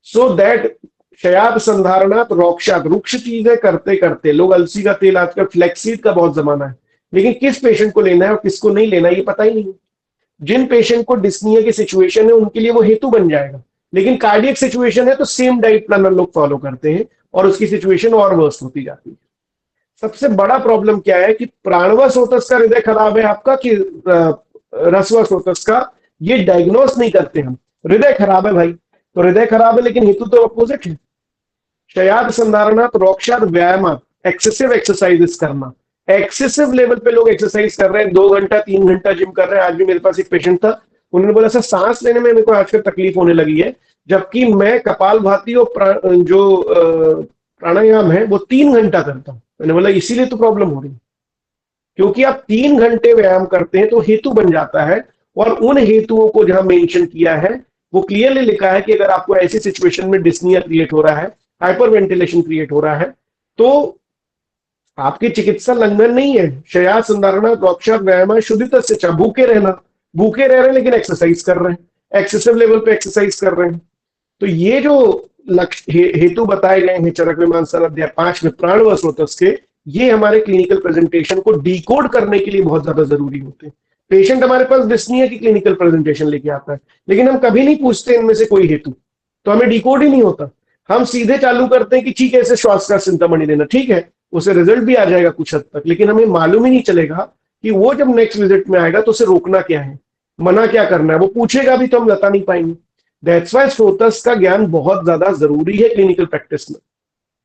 सो दैट शयात संधारणात रोक्षात, रुक्ष चीजें करते करते लोग, अलसी का तेल, आजकल फ्लैक्सीड का बहुत जमाना है, लेकिन किस पेशेंट को लेना है और किसको नहीं लेना ये पता ही नहीं। जिन पेशेंट को डिस्निया की सिचुएशन है उनके लिए वो हेतु बन जाएगा, लेकिन कार्डियक सिचुएशन है तो सेम डाइट प्लान लोग फॉलो करते हैं और उसकी सिचुएशन और वर्स्ट होती जाती है। सबसे बड़ा प्रॉब्लम क्या है कि प्राणवस्रोतस का हृदय खराब है आपका कि ह्रस्वस्रोतस का, ये डायग्नोस नहीं करते हम। हृदय खराब है भाई, तो हृदय खराब है, लेकिन हेतु तो अपोजिट है। शयात संधारणात रोक्षात व्यायामात, एक्सेसिव एक्सरसाइजेस करना, एक्सेसिव लेवल पे लोग एक्सरसाइज कर रहे हैं, 2 घंटा 3 घंटा जिम कर रहे हैं। आज भी मेरे पास एक पेशेंट था, उन्होंने बोला सर सांस लेने में मेरे को आजकल तकलीफ होने लगी है, जबकि मैं कपालभाति और जो प्राणायाम है वो 3 घंटा करता हूं। मैंने बोला इसीलिए तो प्रॉब्लम हो रही है, क्योंकि आप 3 घंटे व्यायाम करते हैं तो हेतु बन जाता है, और उन हेतुओं को जहां मेंशन किया है वो क्लियरली लिखा है कि अगर आपको ऐसी सिचुएशन में डिस्निया क्रिएट हो रहा है, हाइपर वेंटिलेशन क्रिएट हो रहा है, तो आपकी चिकित्सा लंघन नहीं है। शयात संधारणा रोक्षात व्यायाम शुद्धितस्य च, भूखे रहना, भूखे रह रहे हैं लेकिन एक्सरसाइज कर रहे हैं, एक्सेसिव लेवल पे एक्सरसाइज कर रहे हैं। तो ये जो लक्ष्य हेतु बताए गए हैं चरक मीमांसा अध्याय 5 में प्राणवस्रोतस के, ये हमारे क्लिनिकल प्रेजेंटेशन को डिकोड करने के लिए बहुत ज्यादा जरूरी होते हैं। पेशेंट हमारे पास डिस्निया की क्लिनिकल प्रेजेंटेशन लेके आता है, लेकिन हम कभी नहीं पूछते इनमें से कोई हेतु, तो हमें डिकोड ही नहीं होता। हम सीधे चालू करते हैं कि ठीक है, ऐसे श्वास का चिंतामणि देना, ठीक है, उसे रिजल्ट भी आ जाएगा कुछ हद तक, लेकिन हमें मालूम ही नहीं चलेगा कि वो जब नेक्स्ट विजिट में आएगा तो उसे रोकना क्या है, मना क्या करना है। वो पूछेगा भी तो हम बता नहीं पाएंगे। दैट्स व्हाई स्रोतस का ज्ञान बहुत ज्यादा जरूरी है क्लिनिकल प्रैक्टिस में।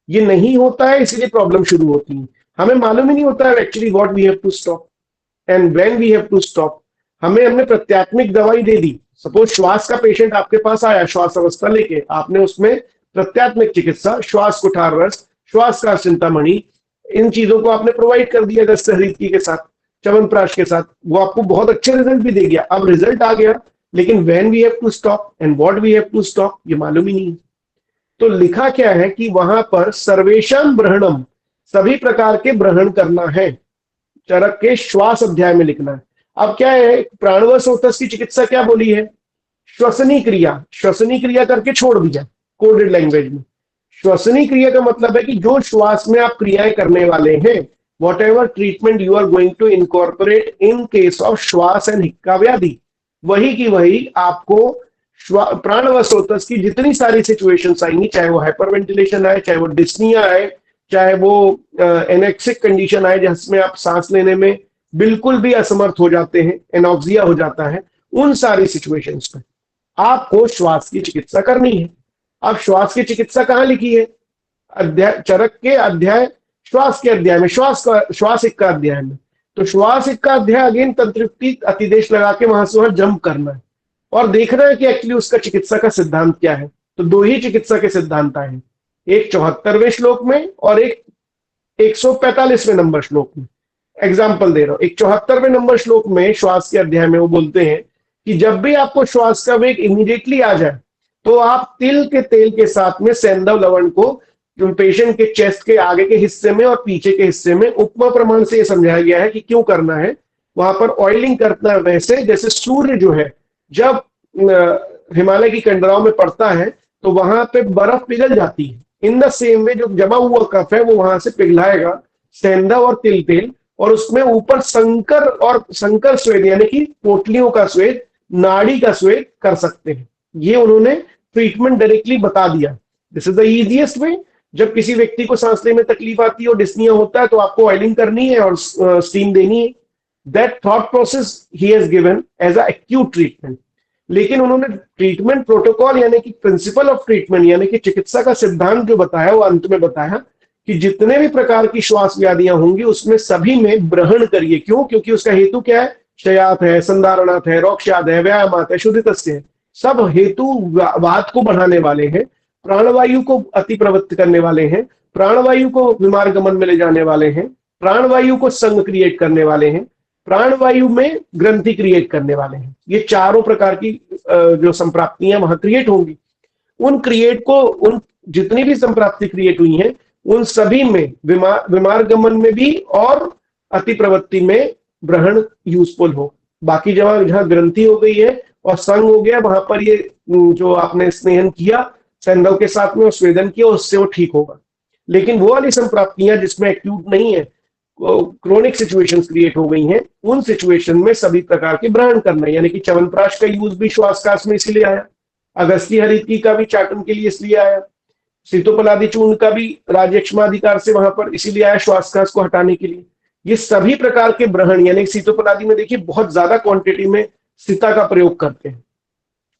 ये नहीं होता है इसीलिए प्रॉब्लम शुरू होती है। हमें मालूम ही नहीं होता है actually what we have to stop and when we have to stop. हमने प्रत्यात्मिक दवाई दे दी, सपोज श्वास का पेशेंट आपके पास आया, श्वास अवस्था लेके, आपने उसमें प्रत्यात्मिक चिकित्सा, श्वास कुठार रस, श्वास का चिंतामणि, इन चीजों को आपने प्रोवाइड कर दिया गस्ती के साथ, च्यवनप्राश के साथ, वो आपको बहुत अच्छे रिजल्ट भी दे गया। अब रिजल्ट आ गया, लेकिन when we have to stop and what we have to stop ये मालूम ही नहीं। तो लिखा क्या है कि वहां पर सर्वेशम ब्रहणम, सभी प्रकार के ब्रहण करना है, चरक के श्वास अध्याय में लिखना है। अब क्या है, प्राणवसोतस की चिकित्सा क्या बोली है, श्वसनी क्रिया, श्वसनी क्रिया करके छोड़ दिया कोडेड लैंग्वेज में। श्वसनी क्रिया का मतलब है कि जो श्वास में आप क्रियाएं करने वाले हैं, whatever treatment you are going to incorporate in case of श्वास एंड हिक्का व्याधि, वही की वही आपको प्राणवसोतस की जितनी सारी सिचुएशंस आएंगी, चाहे वो हाइपरवेंटिलेशन आए, चाहे वो डिस्निया आए, चाहे वो एनेक्सिक कंडीशन आए जिसमें आप सांस लेने में बिल्कुल भी असमर्थ हो जाते हैं, एनॉक्सिया हो जाता है, उन सारी सिचुएशंस में आपको श्वास की चिकित्सा करनी है। अब श्वास की चिकित्सा कहाँ लिखी है, अध्याय चरक के अध्याय श्वास के अध्याय में, श्वासिक का अध्याय में। तो श्वासिक का अध्याय अगेन तंत्रुक्ति अतिदेश लगा के वहां से वहां जंप करना है और देखना है कि एक्चुअली उसका चिकित्सा का सिद्धांत क्या है। तो दो ही चिकित्सा के सिद्धांत आए हैं, एक 74वें श्लोक में और एक 145वें नंबर श्लोक में। एग्जाम्पल दे रहा हूं, एक 74वें नंबर श्लोक में श्वास के अध्याय में वो बोलते हैं कि जब भी आपको श्वास का वेग इमीडिएटली आ जाए तो आप तिल के तेल के साथ में सेंधव लवण को जो पेशेंट के चेस्ट के आगे के हिस्से में और पीछे के हिस्से में, उपमा प्रमाण से यह समझाया गया है कि क्यों करना है, वहां पर ऑयलिंग करना है वैसे जैसे सूर्य जो है जब हिमालय की कंडराओं में पड़ता है तो वहां पे बर्फ पिघल जाती है। इन द सेम वे जो जमा हुआ कफ है वो वहां से पिघलाएगा सेंधव और तिल तेल, और उसमें ऊपर संकर स्वेद यानी कि पोटलियों का स्वेद, नाड़ी का स्वेद कर सकते हैं। ये उन्होंने ट्रीटमेंट डायरेक्टली बता दिया। This is the easiest way. जब किसी व्यक्ति को सांस लेने में तकलीफ आती है और डिस्निया होता है तो आपको ऑयलिंग करनी है और स्टीम देनी है। दैट थॉट प्रोसेस ही has given as a acute treatment. लेकिन उन्होंने ट्रीटमेंट प्रोटोकॉल यानी कि प्रिंसिपल ऑफ ट्रीटमेंट यानी कि चिकित्सा का सिद्धांत जो बताया वो अंत में बताया कि जितने भी प्रकार की श्वास व्याधियां होंगी उसमें सभी में ब्रहण करिए। क्यों? क्योंकि उसका हेतु क्या है, क्षयात है, संधारणात है, रोक्षाद है, व्यायामात है, शुद्धितस्य है, सब हेतु वात को बढ़ाने वाले हैं, प्राणवायु को अति प्रवृत्त करने वाले हैं, प्राणवायु को विमार गमन में ले जाने वाले हैं, प्राणवायु को संग क्रिएट करने वाले हैं, प्राणवायु में ग्रंथि क्रिएट करने वाले हैं। ये चारों प्रकार की जो संप्राप्तियां वहां क्रिएट होंगी, उन क्रिएट को, उन जितनी भी संप्राप्ति क्रिएट हुई हैं उन सभी में विमार गमन में भी और अति प्रवृत्ति में ब्रहण यूजफुल हो। बाकी जहां ग्रंथि हो गई है और संग हो गया वहां पर ये जो आपने स्नेहन किया सेंधव के साथ में और स्वेदन किया उससे वो ठीक होगा। लेकिन वो वाली संप्राप्तियां जिसमें एक्यूट नहीं है, क्रोनिक सिचुएशंस क्रिएट हो गई हैं, उन सिचुएशन में सभी प्रकार के ब्रहण करना है। यानी कि च्यवनप्राश का यूज भी श्वासकाश में इसलिए आया, अगस्ती हरितकी का भी चाटन के लिए इसलिए आया, सीतोपलादी चूर्ण का भी राजयक्ष्माधिकार से वहां पर इसीलिए आया श्वासकाश को हटाने के लिए। ये सभी प्रकार के ब्रहण यानी सीतोपलादी में देखिए बहुत ज्यादा क्वांटिटी में सीता का प्रयोग करते हैं।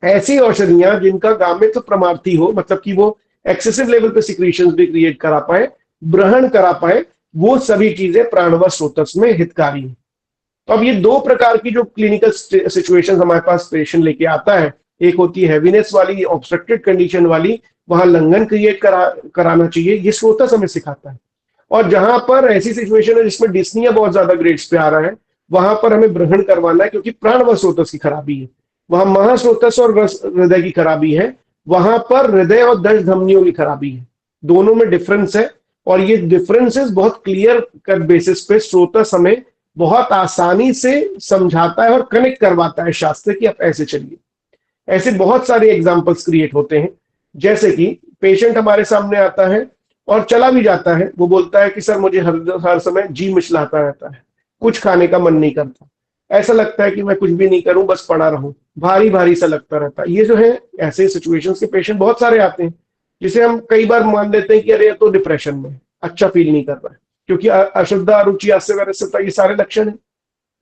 ऐसी औषधियां जिनका गामित्व प्रमार्थी हो, मतलब कि वो एक्सेसिव लेवल पे सिक्रीशंस भी क्रिएट करा पाए, ब्रहण करा पाए, वो सभी चीजें प्राणवसोतस में हितकारी है। तो अब ये दो प्रकार की जो क्लिनिकल सिचुएशंस हमारे पास पेशेंट लेके आता है, एक होती है हैवीनेस वाली, ऑब्स्ट्रक्टेड कंडीशन वाली, वहां लंघन क्रिएट कराना चाहिए, ये सोतस हमें सिखाता है। और जहां पर ऐसी सिचुएशन है जिसमें डिस्निया बहुत ज्यादा ग्रेड्स पे आ रहा है, वहां पर हमें ब्रहण करवाना है क्योंकि प्राणवसोतस की खराबी है। वहां महास्रोतस और हृदय की खराबी है, वहां पर हृदय और दश धमनियों की खराबी है। दोनों में डिफरेंस है और ये डिफरेंसेस बहुत क्लियर कट बेसिस पे स्रोतस हमें बहुत आसानी से समझाता है और कनेक्ट करवाता है शास्त्र की, आप ऐसे चलिए। ऐसे बहुत सारे एग्जाम्पल्स क्रिएट होते हैं, जैसे कि पेशेंट हमारे सामने आता है और चला भी जाता है, वो बोलता है कि सर मुझे हर समय जी मिचलाता रहता है, कुछ खाने का मन नहीं करता, ऐसा लगता है कि मैं कुछ भी नहीं करूं बस पड़ा रहूं, भारी भारी सा लगता रहता है। ये जो है ऐसे सिचुएशंस के पेशेंट बहुत सारे आते हैं, जिसे हम कई बार मान लेते हैं कि अरे तो डिप्रेशन में अच्छा फील नहीं कर रहा है, क्योंकि अशुद्ध, अरुचि, अस्यवरस्यता ये सारे लक्षण है।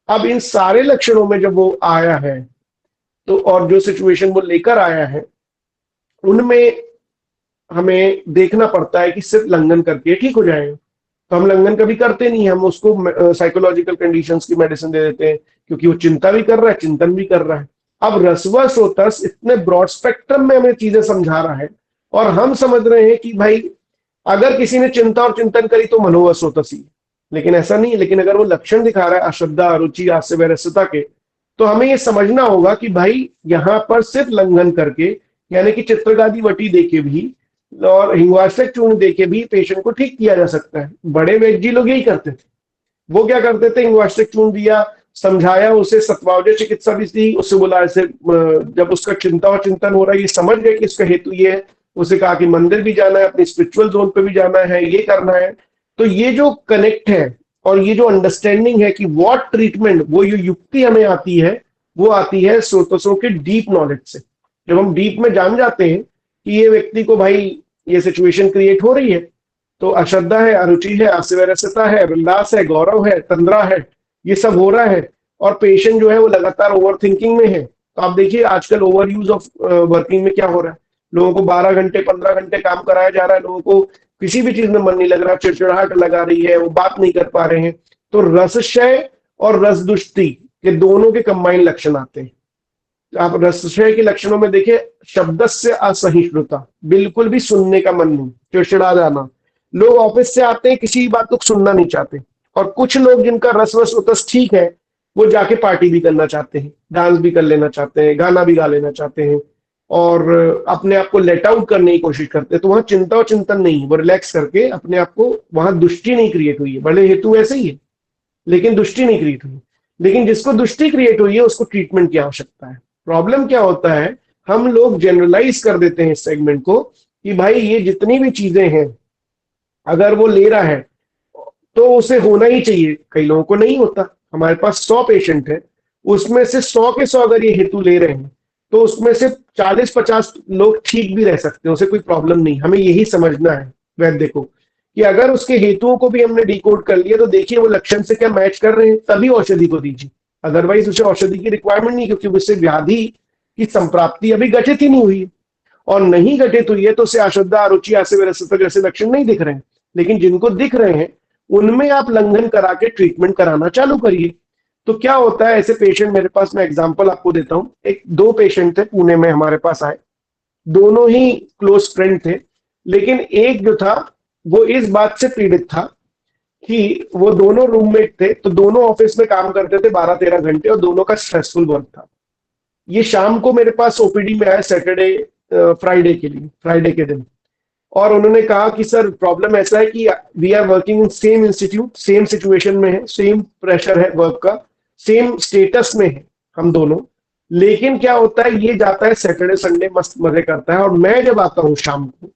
अब इन सारे लक्षणों में जब वो आया है तो और जो सिचुएशन वो लेकर आया है उनमें हमें देखना पड़ता है कि सिर्फ लंघन करके ठीक हो जाएगा। तो हम लंघन कभी करते नहीं, हम उसको साइकोलॉजिकल कंडीशंस की मेडिसिन दे देते हैं क्योंकि वो चिंता भी कर रहा है, चिंतन भी कर रहा है। अब रसवसोतस इतने ब्रॉड स्पेक्ट्रम में हमें चीजें समझा रहा है और हम समझ रहे हैं कि भाई अगर किसी ने चिंता और चिंतन करी तो मनोवसोतसी है, लेकिन ऐसा नहीं है। लेकिन अगर वो लक्षण दिखा रहा है अश्रद्धा, अरुचि, हास्य वैरस्यता के, तो हमें ये समझना होगा कि भाई यहाँ पर सिर्फ लंघन करके, यानी कि चित्रगादी वटी देके भी और हिंगवाष्टक चूर्ण देके भी पेशेंट को ठीक किया जा सकता है। बड़े वैद्य लोग यही करते थे। वो क्या करते थे, हिंगवाष्टक चूर्ण दिया, समझाया उसे, सत्वावजय चिकित्सा भी दी, उससे बोला ऐसे जब उसका चिंता और चिंतन हो रहा है, ये समझ गए कि इसका हेतु ये है, उसे कहा कि मंदिर भी जाना है, अपनी स्पिरिचुअल जोन पे भी जाना है, ये करना है। तो ये जो कनेक्ट है और ये जो अंडरस्टैंडिंग है कि व्हाट ट्रीटमेंट, वो जो युक्ति हमें आती है, वो आती है स्रोतों के डीप नॉलेज से। जब हम डीप में जान जाते हैं कि ये व्यक्ति को भाई ये सिचुएशन क्रिएट हो रही है, तो अश्रद्धा है, अरुचि है, हास्यवैरस्यता है, उल्लास है, गौरव है, तंद्रा है, ये सब हो रहा है, और पेशेंट जो है वो लगातार ओवर थिंकिंग में है। तो आप देखिए आजकल ओवर यूज ऑफ वर्किंग में क्या हो रहा है, लोगों को 12 घंटे 15 घंटे काम कराया जा रहा है, लोगों को किसी भी चीज में मन नहीं लग रहा, चिड़चिड़ाहट लगा रही है, वो बात नहीं कर पा रहे हैं। तो रसक्षय और रसदुष्टि के दोनों के कंबाइंड लक्षण आते हैं। आप रसक्षय के लक्षणों में देखिए, शब्द से असहिष्णुता, बिल्कुल भी सुनने का मन नहीं, चिड़चिड़ा जाना, लोग ऑफिस से आते हैं किसी बात को सुनना नहीं चाहते। और कुछ लोग जिनका रस वस उतस ठीक है, वो जाके पार्टी भी करना चाहते हैं, डांस भी कर लेना चाहते हैं, गाना भी गा लेना चाहते हैं, और अपने आप को लेट आउट करने की कोशिश करते हैं। तो वहां चिंता और चिंतन नहीं, वो रिलैक्स करके अपने आप को, वहां दुष्टि नहीं क्रिएट हुई है, भले हेतु ऐसे ही है लेकिन दुष्टि नहीं क्रिएट हुई। लेकिन जिसको दुष्टि क्रिएट हुई है उसको ट्रीटमेंट की आवश्यकता है। प्रॉब्लम क्या होता है, हम लोग जनरलाइज कर देते हैं इस सेगमेंट को कि भाई ये जितनी भी चीजें हैं अगर वो ले रहा है तो उसे होना ही चाहिए। कई लोगों को नहीं होता। हमारे पास 100 पेशेंट है, उसमें से 100 के 100 अगर ये हेतु ले रहे हैं तो उसमें से 40-50 लोग ठीक भी रह सकते हैं, उसे कोई प्रॉब्लम नहीं। हमें यही समझना है वैद्य को कि अगर उसके हेतुओं को भी हमने डिकोड कर लिया तो देखिए वो लक्षण से क्या मैच कर रहे हैं, तभी औषधि को दीजिए। अदरवाइज उसे औषधि की रिक्वायरमेंट नहीं, क्योंकि उससे व्याधि की संप्राप्ति अभी गठित ही नहीं हुई है, और नहीं घटित हुई है तो उसे अश्रद्धा, अरुचि, हास्यवैरस्यता जैसे लक्षण नहीं दिख रहे हैं। लेकिन जिनको दिख रहे हैं उनमें आप लंघन करा के ट्रीटमेंट कराना चालू करिए। तो क्या होता है, ऐसे पेशेंट मेरे पास, मैं एग्जांपल आपको देता हूं। एक 2 पेशेंट थे पुणे में हमारे पास आए, दोनों ही क्लोज फ्रेंड थे, लेकिन एक जो था वो इस बात से पीड़ित था कि वो दोनों रूममेट थे, तो दोनों ऑफिस में काम करते थे 12-13 घंटे, और दोनों का स्ट्रेसफुल वर्क था। ये शाम को मेरे पास ओपीडी में आया सैटरडे फ्राइडे के लिए, फ्राइडे के दिन, और उन्होंने कहा कि सर प्रॉब्लम ऐसा है कि we are working in same institute, same situation में है, सेम प्रेशर है वर्क का, सेम स्टेटस में है हम दोनों, लेकिन क्या होता है ये जाता है सैटरडे संडे मस्त मजे करता है, और मैं जब आता हूँ शाम को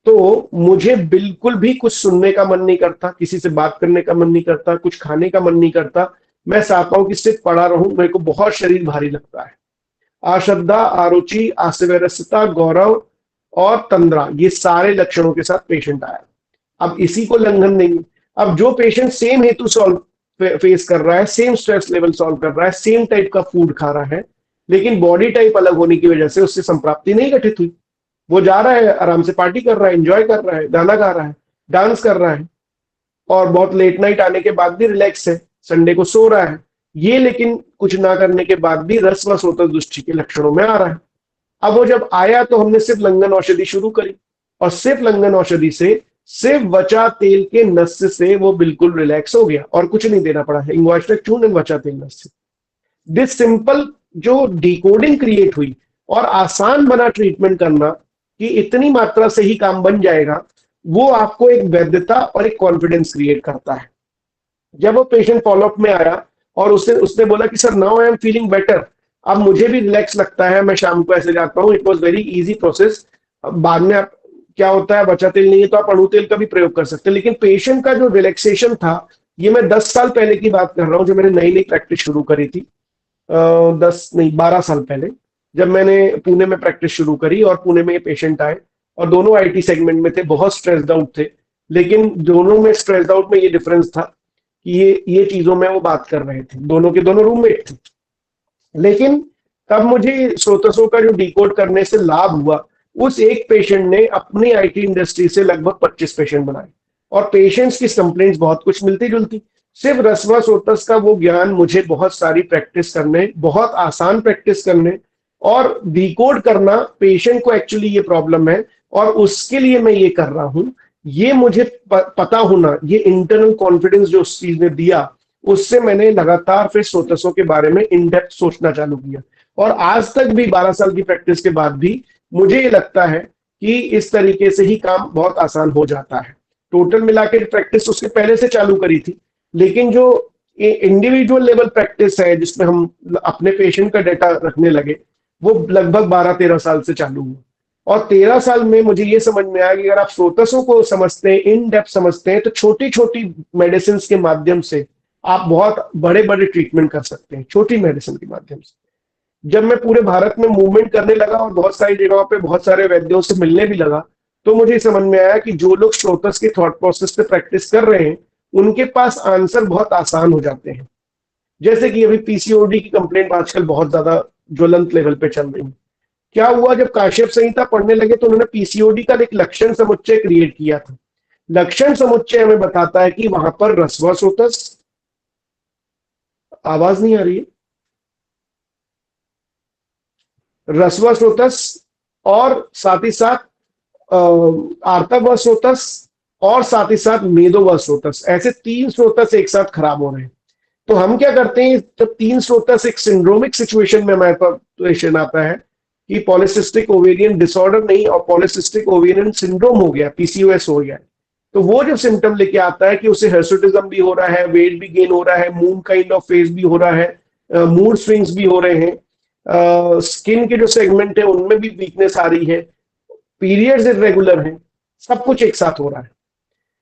तो मुझे बिल्कुल भी कुछ सुनने का मन नहीं करता, किसी से बात करने का मन नहीं करता, कुछ खाने का मन नहीं करता। मैं चाहता हूं कि सिर्फ पड़ा रहूं, मेरे को बहुत शरीर भारी लगता है। अश्रद्धा, आरुचि, हास्यवैरस्यता, गौरव और तंद्रा, ये सारे लक्षणों के साथ पेशेंट आया। अब इसी को लंघन नहीं। अब जो पेशेंट सेम हेतु सॉल्व फेस कर रहा है, सेम स्ट्रेस लेवल सॉल्व कर रहा है, सेम टाइप का फूड खा रहा है, लेकिन बॉडी टाइप अलग होने की वजह से उससे संप्राप्ति नहीं घटित हुई। वो जा रहा है, आराम से पार्टी कर रहा है, एंजॉय कर रहा है, गाना गा रहा है, डांस कर रहा है, और बहुत लेट नाइट आने के बाद भी रिलैक्स है, संडे को सो रहा है, ये लेकिन कुछ ना करने के बाद भी रस व सोतस दृष्टि के लक्षणों में आ रहा है। अब वो जब आया तो हमने सिर्फ लंघन औषधि शुरू करी, और सिर्फ लंघन औषधि से, सिर्फ वचा तेल के नस्य से वो बिल्कुल रिलैक्स हो गया, और कुछ नहीं देना पड़ा है। हिंगवाष्टक चूर्ण एंड वचा तेल नस्य, दिस सिंपल जो डिकोडिंग क्रिएट हुई और आसान बना ट्रीटमेंट करना कि इतनी मात्रा से ही काम बन जाएगा, वो आपको एक वैधता और एक कॉन्फिडेंस क्रिएट करता है। जब वो पेशेंट फॉलोअप में आया और उसने बोला कि sir now I am feeling better, अब मुझे भी रिलैक्स लगता है, मैं शाम को ऐसे जाता हूँ, it was very easy process. बाद में आप क्या होता है, बचा तेल नहीं है तो आप अणु तेल का भी प्रयोग कर सकते हैं, लेकिन पेशेंट का जो रिलैक्सेशन था, ये मैं 10 साल पहले की बात कर रहा हूँ, जब मैंने नई नई प्रैक्टिस शुरू करी थी, 12 साल पहले, जब मैंने पुणे में प्रैक्टिस शुरू करी, और पुणे में ये पेशेंट आए, और दोनों आईटी सेगमेंट में थे, बहुत स्ट्रेस्ड आउट थे, लेकिन दोनों में स्ट्रेस्ड आउट में ये डिफरेंस था कि ये चीजों में वो बात कर रहे थे, दोनों के दोनों रूममेट थे। लेकिन तब मुझे स्रोतसों का जो डिकोड करने से लाभ हुआ, उस एक पेशेंट ने अपनी आईटी इंडस्ट्री से लगभग 25 पेशेंट बनाए, और पेशेंट्स की कंप्लेंट्स बहुत कुछ मिलती जुलती। सिर्फ रसवा सोतस का वो ज्ञान मुझे बहुत सारी प्रैक्टिस करने, बहुत आसान प्रैक्टिस करने और डिकोड करना पेशेंट को एक्चुअली ये प्रॉब्लम है और उसके लिए मैं ये कर रहा हूं, ये मुझे पता होना, ये इंटरनल कॉन्फिडेंस जो उस चीज ने दिया, उससे मैंने लगातार फिर स्रोतसों के बारे में इन डेप्थ सोचना चालू किया। और आज तक भी 12 साल की प्रैक्टिस के बाद भी मुझे ये लगता है कि इस तरीके से ही काम बहुत आसान हो जाता है। टोटल मिला के प्रैक्टिस उसके पहले से चालू करी थी, लेकिन जो इंडिविजुअल लेवल प्रैक्टिस है जिसमें हम अपने पेशेंट का डेटा रखने लगे, वो लगभग 12-13 साल से चालू हुआ। और 13 साल में मुझे ये समझ में आया कि अगर आप स्रोतसों को समझते हैं, इन डेप्थ समझते हैं, तो छोटी छोटी मेडिसिन के माध्यम से आप बहुत बड़े बड़े ट्रीटमेंट कर सकते हैं, छोटी मेडिसिन के माध्यम से। जब मैं पूरे भारत में मूवमेंट करने लगा और बहुत सारी जगहों पे बहुत सारे वैद्यों से मिलने भी लगा, तो मुझे समझ में आया कि जो लोग स्रोतस के थॉट प्रोसेस पे प्रैक्टिस कर रहे हैं, उनके पास आंसर बहुत आसान हो जाते हैं। जैसे कि अभी पीसीओडी की कंप्लेंट आजकल बहुत ज्यादा ज्वलंत लेवल पे चल रही है। क्या हुआ, जब काश्यप संहिता पढ़ने लगे तो उन्होंने पीसीओडी का एक लक्षण समुच्चय क्रिएट किया था। लक्षण समुच्चय हमें बताता है कि वहां पर रस्वा स्रोतस, आवाज नहीं आ रही है, रस्वा स्रोतस और साथ ही साथ आर्तव स्रोतस और साथ ही साथ मेदो स्रोतस, ऐसे 3 स्रोतस एक साथ खराब हो रहे हैं। तो हम क्या करते हैं, जब 3 स्रोतस एक सिंड्रोमिक सिचुएशन में हमारे पास पेशेंट आता है कि पॉलिसिस्टिक ओवेरियन डिसऑर्डर नहीं और पॉलिसिस्टिक ओवेरियन सिंड्रोम हो गया, पीसीओएस हो गया, तो वो जब सिम्टम लेके आता है कि उसे हिर्सुटिज्म भी हो रहा है, वेट भी गेन हो रहा है, मून काइंड ऑफ फेस भी हो रहा है, मूड स्विंग्स भी हो रहे हैं, स्किन के जो सेगमेंट है उनमें भी वीकनेस आ रही है, पीरियड्स इरेगुलर हैं, सब कुछ एक साथ हो रहा है।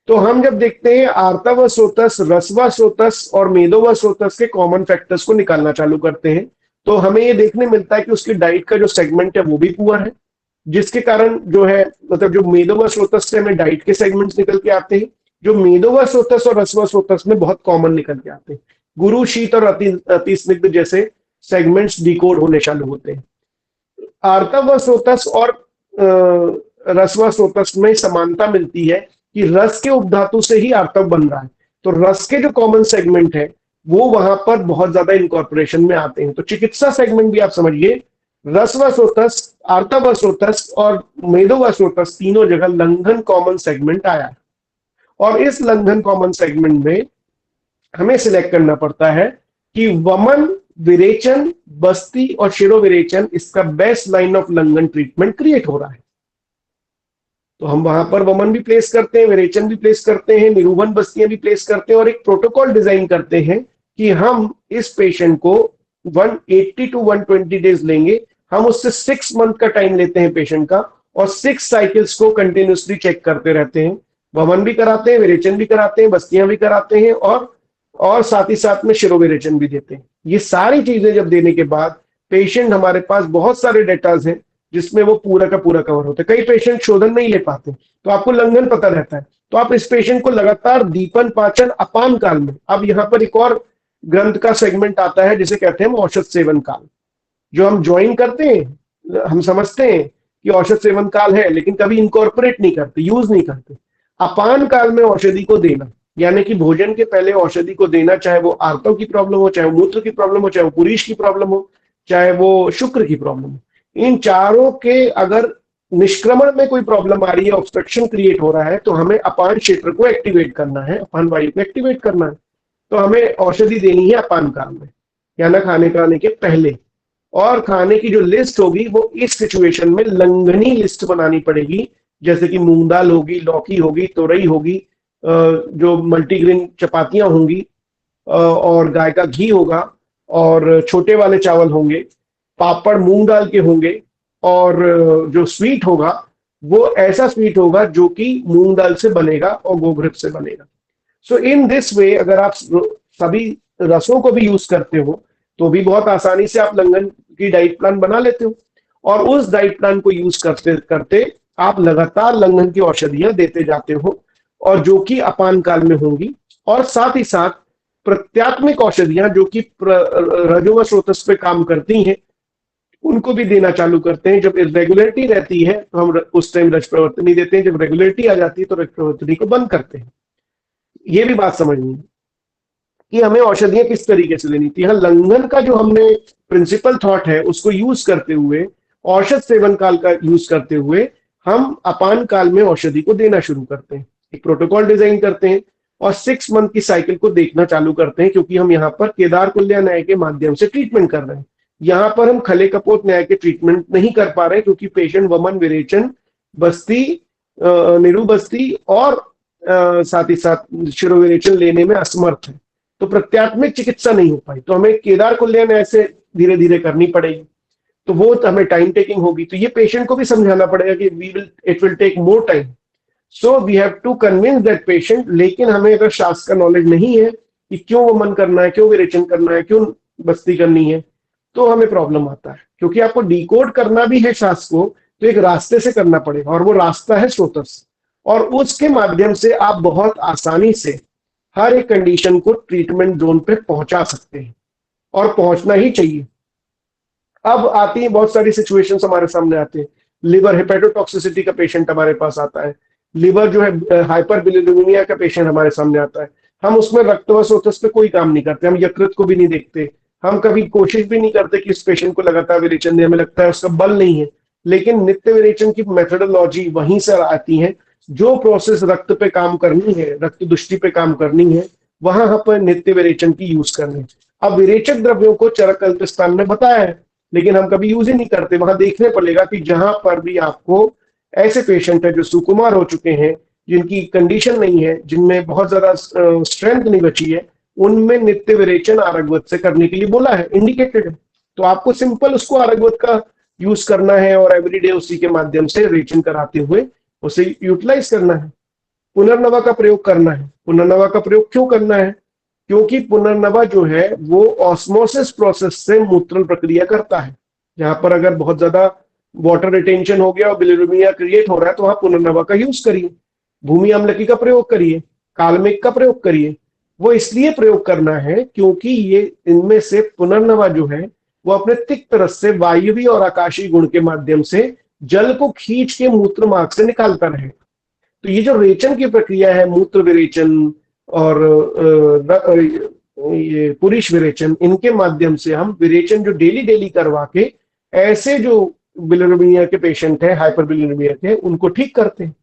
तो हम जब देखते हैं आर्तव स्रोतस, रस्वा स्रोतस और मेदो स्रोतस के कॉमन फैक्टर्स को निकालना चालू करते हैं, तो हमें ये देखने मिलता है कि उसकी डाइट का जो सेगमेंट है वो भी पुअर है, जिसके कारण जो है मतलब जो मेदो स्रोतस से हमें डाइट के सेगमेंट्स निकल के आते हैं, जो मेदो स्रोतस और रस्वा स्रोतस में बहुत कॉमन निकल के आते हैं। गुरु, शीत और अति स्निग्ध जैसे सेगमेंट्स डिकोड होने चालू होते हैं। आर्तव स्रोतस और रस्वा स्रोतस में समानता मिलती है कि रस के उपधातु से ही आर्तव बन रहा है, तो रस के जो कॉमन सेगमेंट है वो वहां पर बहुत ज्यादा इनकॉर्पोरेशन में आते हैं। तो चिकित्सा सेगमेंट भी आप समझिए, रस्वा स्रोतस, आर्तव स्रोतस और मेदो स्रोतस तीनों जगह लंघन कॉमन सेगमेंट आया है। और इस लंघन कॉमन सेगमेंट में हमें सिलेक्ट करना पड़ता है कि वमन, विरेचन, बस्ती और शिरोविरेचन, इसका best line of langhan treatment create हो रहा है। तो हम वहां पर वमन भी प्लेस करते हैं, विरेचन भी प्लेस करते हैं, निरूपण बस्तियां भी प्लेस करते हैं और एक प्रोटोकॉल डिजाइन करते हैं कि हम इस पेशेंट को 180 to 120 डेज लेंगे, हम उससे 6 मंथ का टाइम लेते हैं पेशेंट का और 6 साइकिल्स को कंटिन्यूसली चेक करते रहते हैं। वमन भी कराते हैं, विरेचन भी कराते हैं, बस्तियां भी कराते हैं और साथ ही साथ में शिरोविरेचन भी देते हैं। ये सारी चीजें जब देने के बाद पेशेंट, हमारे पास बहुत सारे डेटाज हैं जिसमें वो पूरा का पूरा कवर होता है। कई पेशेंट शोधन नहीं ले पाते, तो आपको लंघन पता रहता है, तो आप इस पेशेंट को लगातार दीपन, पाचन, अपान काल में, अब यहाँ पर एक और ग्रंथ का सेगमेंट आता है जिसे कहते हैं औषध सेवन काल, जो हम ज्वाइन करते हैं, हम समझते हैं कि औषध सेवन काल है लेकिन कभी इनकॉर्पोरेट नहीं करते, यूज नहीं करते। अपान काल में औषधि को देना, यानी कि भोजन के पहले औषधि को देना, चाहे वो आर्तव की प्रॉब्लम हो, चाहे वो मूत्र की प्रॉब्लम हो, चाहे वो पुरीश की प्रॉब्लम हो, चाहे वो शुक्र की प्रॉब्लम हो, इन चारों के अगर निष्क्रमण में कोई प्रॉब्लम आ रही है, ऑब्स्ट्रक्शन क्रिएट हो रहा है, तो हमें अपान क्षेत्र को एक्टिवेट करना है, अपान वायु को एक्टिवेट करना है। तो हमें औषधि देनी है अपान काल में, यानी खाने के पहले। और खाने की जो लिस्ट होगी वो इस सिचुएशन में लंघनी लिस्ट बनानी पड़ेगी, जैसे कि मूंग दाल होगी, लौकी होगी, तोरई होगी, जो मल्टीग्रेन चपातियां होंगी, और गाय का घी होगा, और छोटे वाले चावल होंगे, पापड़ मूंग दाल के होंगे, और जो स्वीट होगा वो ऐसा स्वीट होगा जो कि मूंग दाल से बनेगा और गोघृत से बनेगा। सो इन दिस वे अगर आप सभी रसों को भी यूज करते हो तो भी बहुत आसानी से आप लंघन की डाइट प्लान बना लेते हो, और उस डाइट प्लान को यूज करते करते आप लगातार लंघन की औषधियां देते जाते हो, और जो कि अपान काल में होंगी, और साथ ही साथ प्रत्यात्मिक औषधियां जो कि रजोव स्रोतस पे काम करती हैं उनको भी देना चालू करते हैं। जब इरेगुलरिटी रहती है तो हम उस टाइम रज प्रवर्तनी देते हैं, जब रेगुलरिटी आ जाती है तो रज प्रवर्तनी को बंद करते हैं। ये भी बात समझनी है कि हमें औषधियां किस तरीके से लेनी थी। यहाँ लंघन का जो हमने प्रिंसिपल थॉट है उसको यूज करते हुए, औषध सेवन काल का यूज करते हुए हम अपान काल में औषधि को देना शुरू करते हैं। एक प्रोटोकॉल डिजाइन करते हैं और 6 मंथ की साइकिल को देखना चालू करते हैं, क्योंकि हम यहाँ पर केदार कुल्या न्याय के माध्यम से ट्रीटमेंट कर रहे हैं। यहाँ पर हम खले कपोत न्याय के ट्रीटमेंट नहीं कर पा रहे क्योंकि पेशेंट वमन विरेचन, बस्ती, निरू बस्ती और साथ ही साथ शिरोविरेचन लेने में असमर्थ है, तो प्रत्यात्मिक चिकित्सा नहीं हो पाई, तो हमें केदार कुल्या न्याय से धीरे धीरे करनी पड़ेगी, तो वो हमें टाइम टेकिंग होगी। तो ये पेशेंट को भी समझाना पड़ेगा कि it will take more time, so we have to convince that patient. लेकिन हमें अगर शास्त्र का नॉलेज नहीं है कि क्यों वमन करना है, क्यों विरेचन करना है, क्यों बस्ती करनी है, तो हमें प्रॉब्लम आता है। क्योंकि आपको डिकोड करना भी है शास्त्र को, तो एक रास्ते से करना पड़ेगा, और वो रास्ता है स्रोतस, और उसके माध्यम से आप बहुत आसानी से हर एक कंडीशन को ट्रीटमेंट जोन पे पहुंचा सकते हैं, और पहुंचना ही चाहिए। अब आती है बहुत सारी सिचुएशंस हमारे सामने आते हैं। लिवर हेपेटोटॉक्सिसिटी का पेशेंट हमारे पास आता है, लिवर जो है हाइपर बिलिरुबिनिया का पेशेंट हमारे सामने आता है। हम उसमें रक्त व स्रोतस पे कोई काम नहीं करते, हम यकृत को भी नहीं देखते, हम कभी कोशिश भी नहीं करते कि इस पेशेंट को लगातार विरेचन दे, हमें लगता है उसका बल नहीं है। लेकिन नित्य विरेचन की मेथोडोलॉजी वहीं से आती है, जो प्रोसेस रक्त पे काम करनी है, रक्त दुष्टि पे काम करनी है, वहां हम पर नित्य विरेचन की यूज करनी है। अब विरेचक द्रव्यों को चरक कल्पिस्तान में बताया है, लेकिन हम कभी यूज ही नहीं करते। वहां देखने पड़ेगा कि जहां पर भी आपको ऐसे पेशेंट है जो सुकुमार हो चुके हैं, जिनकी कंडीशन नहीं है, जिनमें बहुत ज्यादा स्ट्रेंथ नहीं बची है, उनमें नित्य विरेचन आरगवत से करने के लिए बोला है, इंडिकेटेड है। तो आपको सिंपल उसको आरगवत का यूज करना है और एवरीडे उसी के माध्यम से रेचन कराते हुए उसे यूटिलाइज करना है। पुनर्नवा का प्रयोग करना है। पुनर्नवा का प्रयोग क्यों करना है? क्योंकि पुनर्नवा जो है वो ऑस्मोसिस प्रोसेस से मूत्रण प्रक्रिया करता है। जहां पर अगर बहुत ज्यादा वाटर रिटेंशन हो गया और बिलिरुबिनिया क्रिएट हो रहा है, तो वहां पुनर्नवा का यूज करिए, भूमि अम्लकी का प्रयोग करिए, कालमेघ का प्रयोग करिए। वो इसलिए प्रयोग करना है क्योंकि ये इनमें से पुनर्नवा जो है वो अपने तिक्त रस से वायवीय और आकाशीय गुण के माध्यम से जल को खींच के मूत्र मार्ग से निकालता रहे। तो ये जो रेचन की प्रक्रिया है, मूत्र विरेचन और ये पुरुष विरेचन, इनके माध्यम से हम विरेचन जो डेली डेली करवा के ऐसे जो बिलिरुबिनिया के पेशेंट है, हाइपर बिलिरुबिनिया के, उनको ठीक करते हैं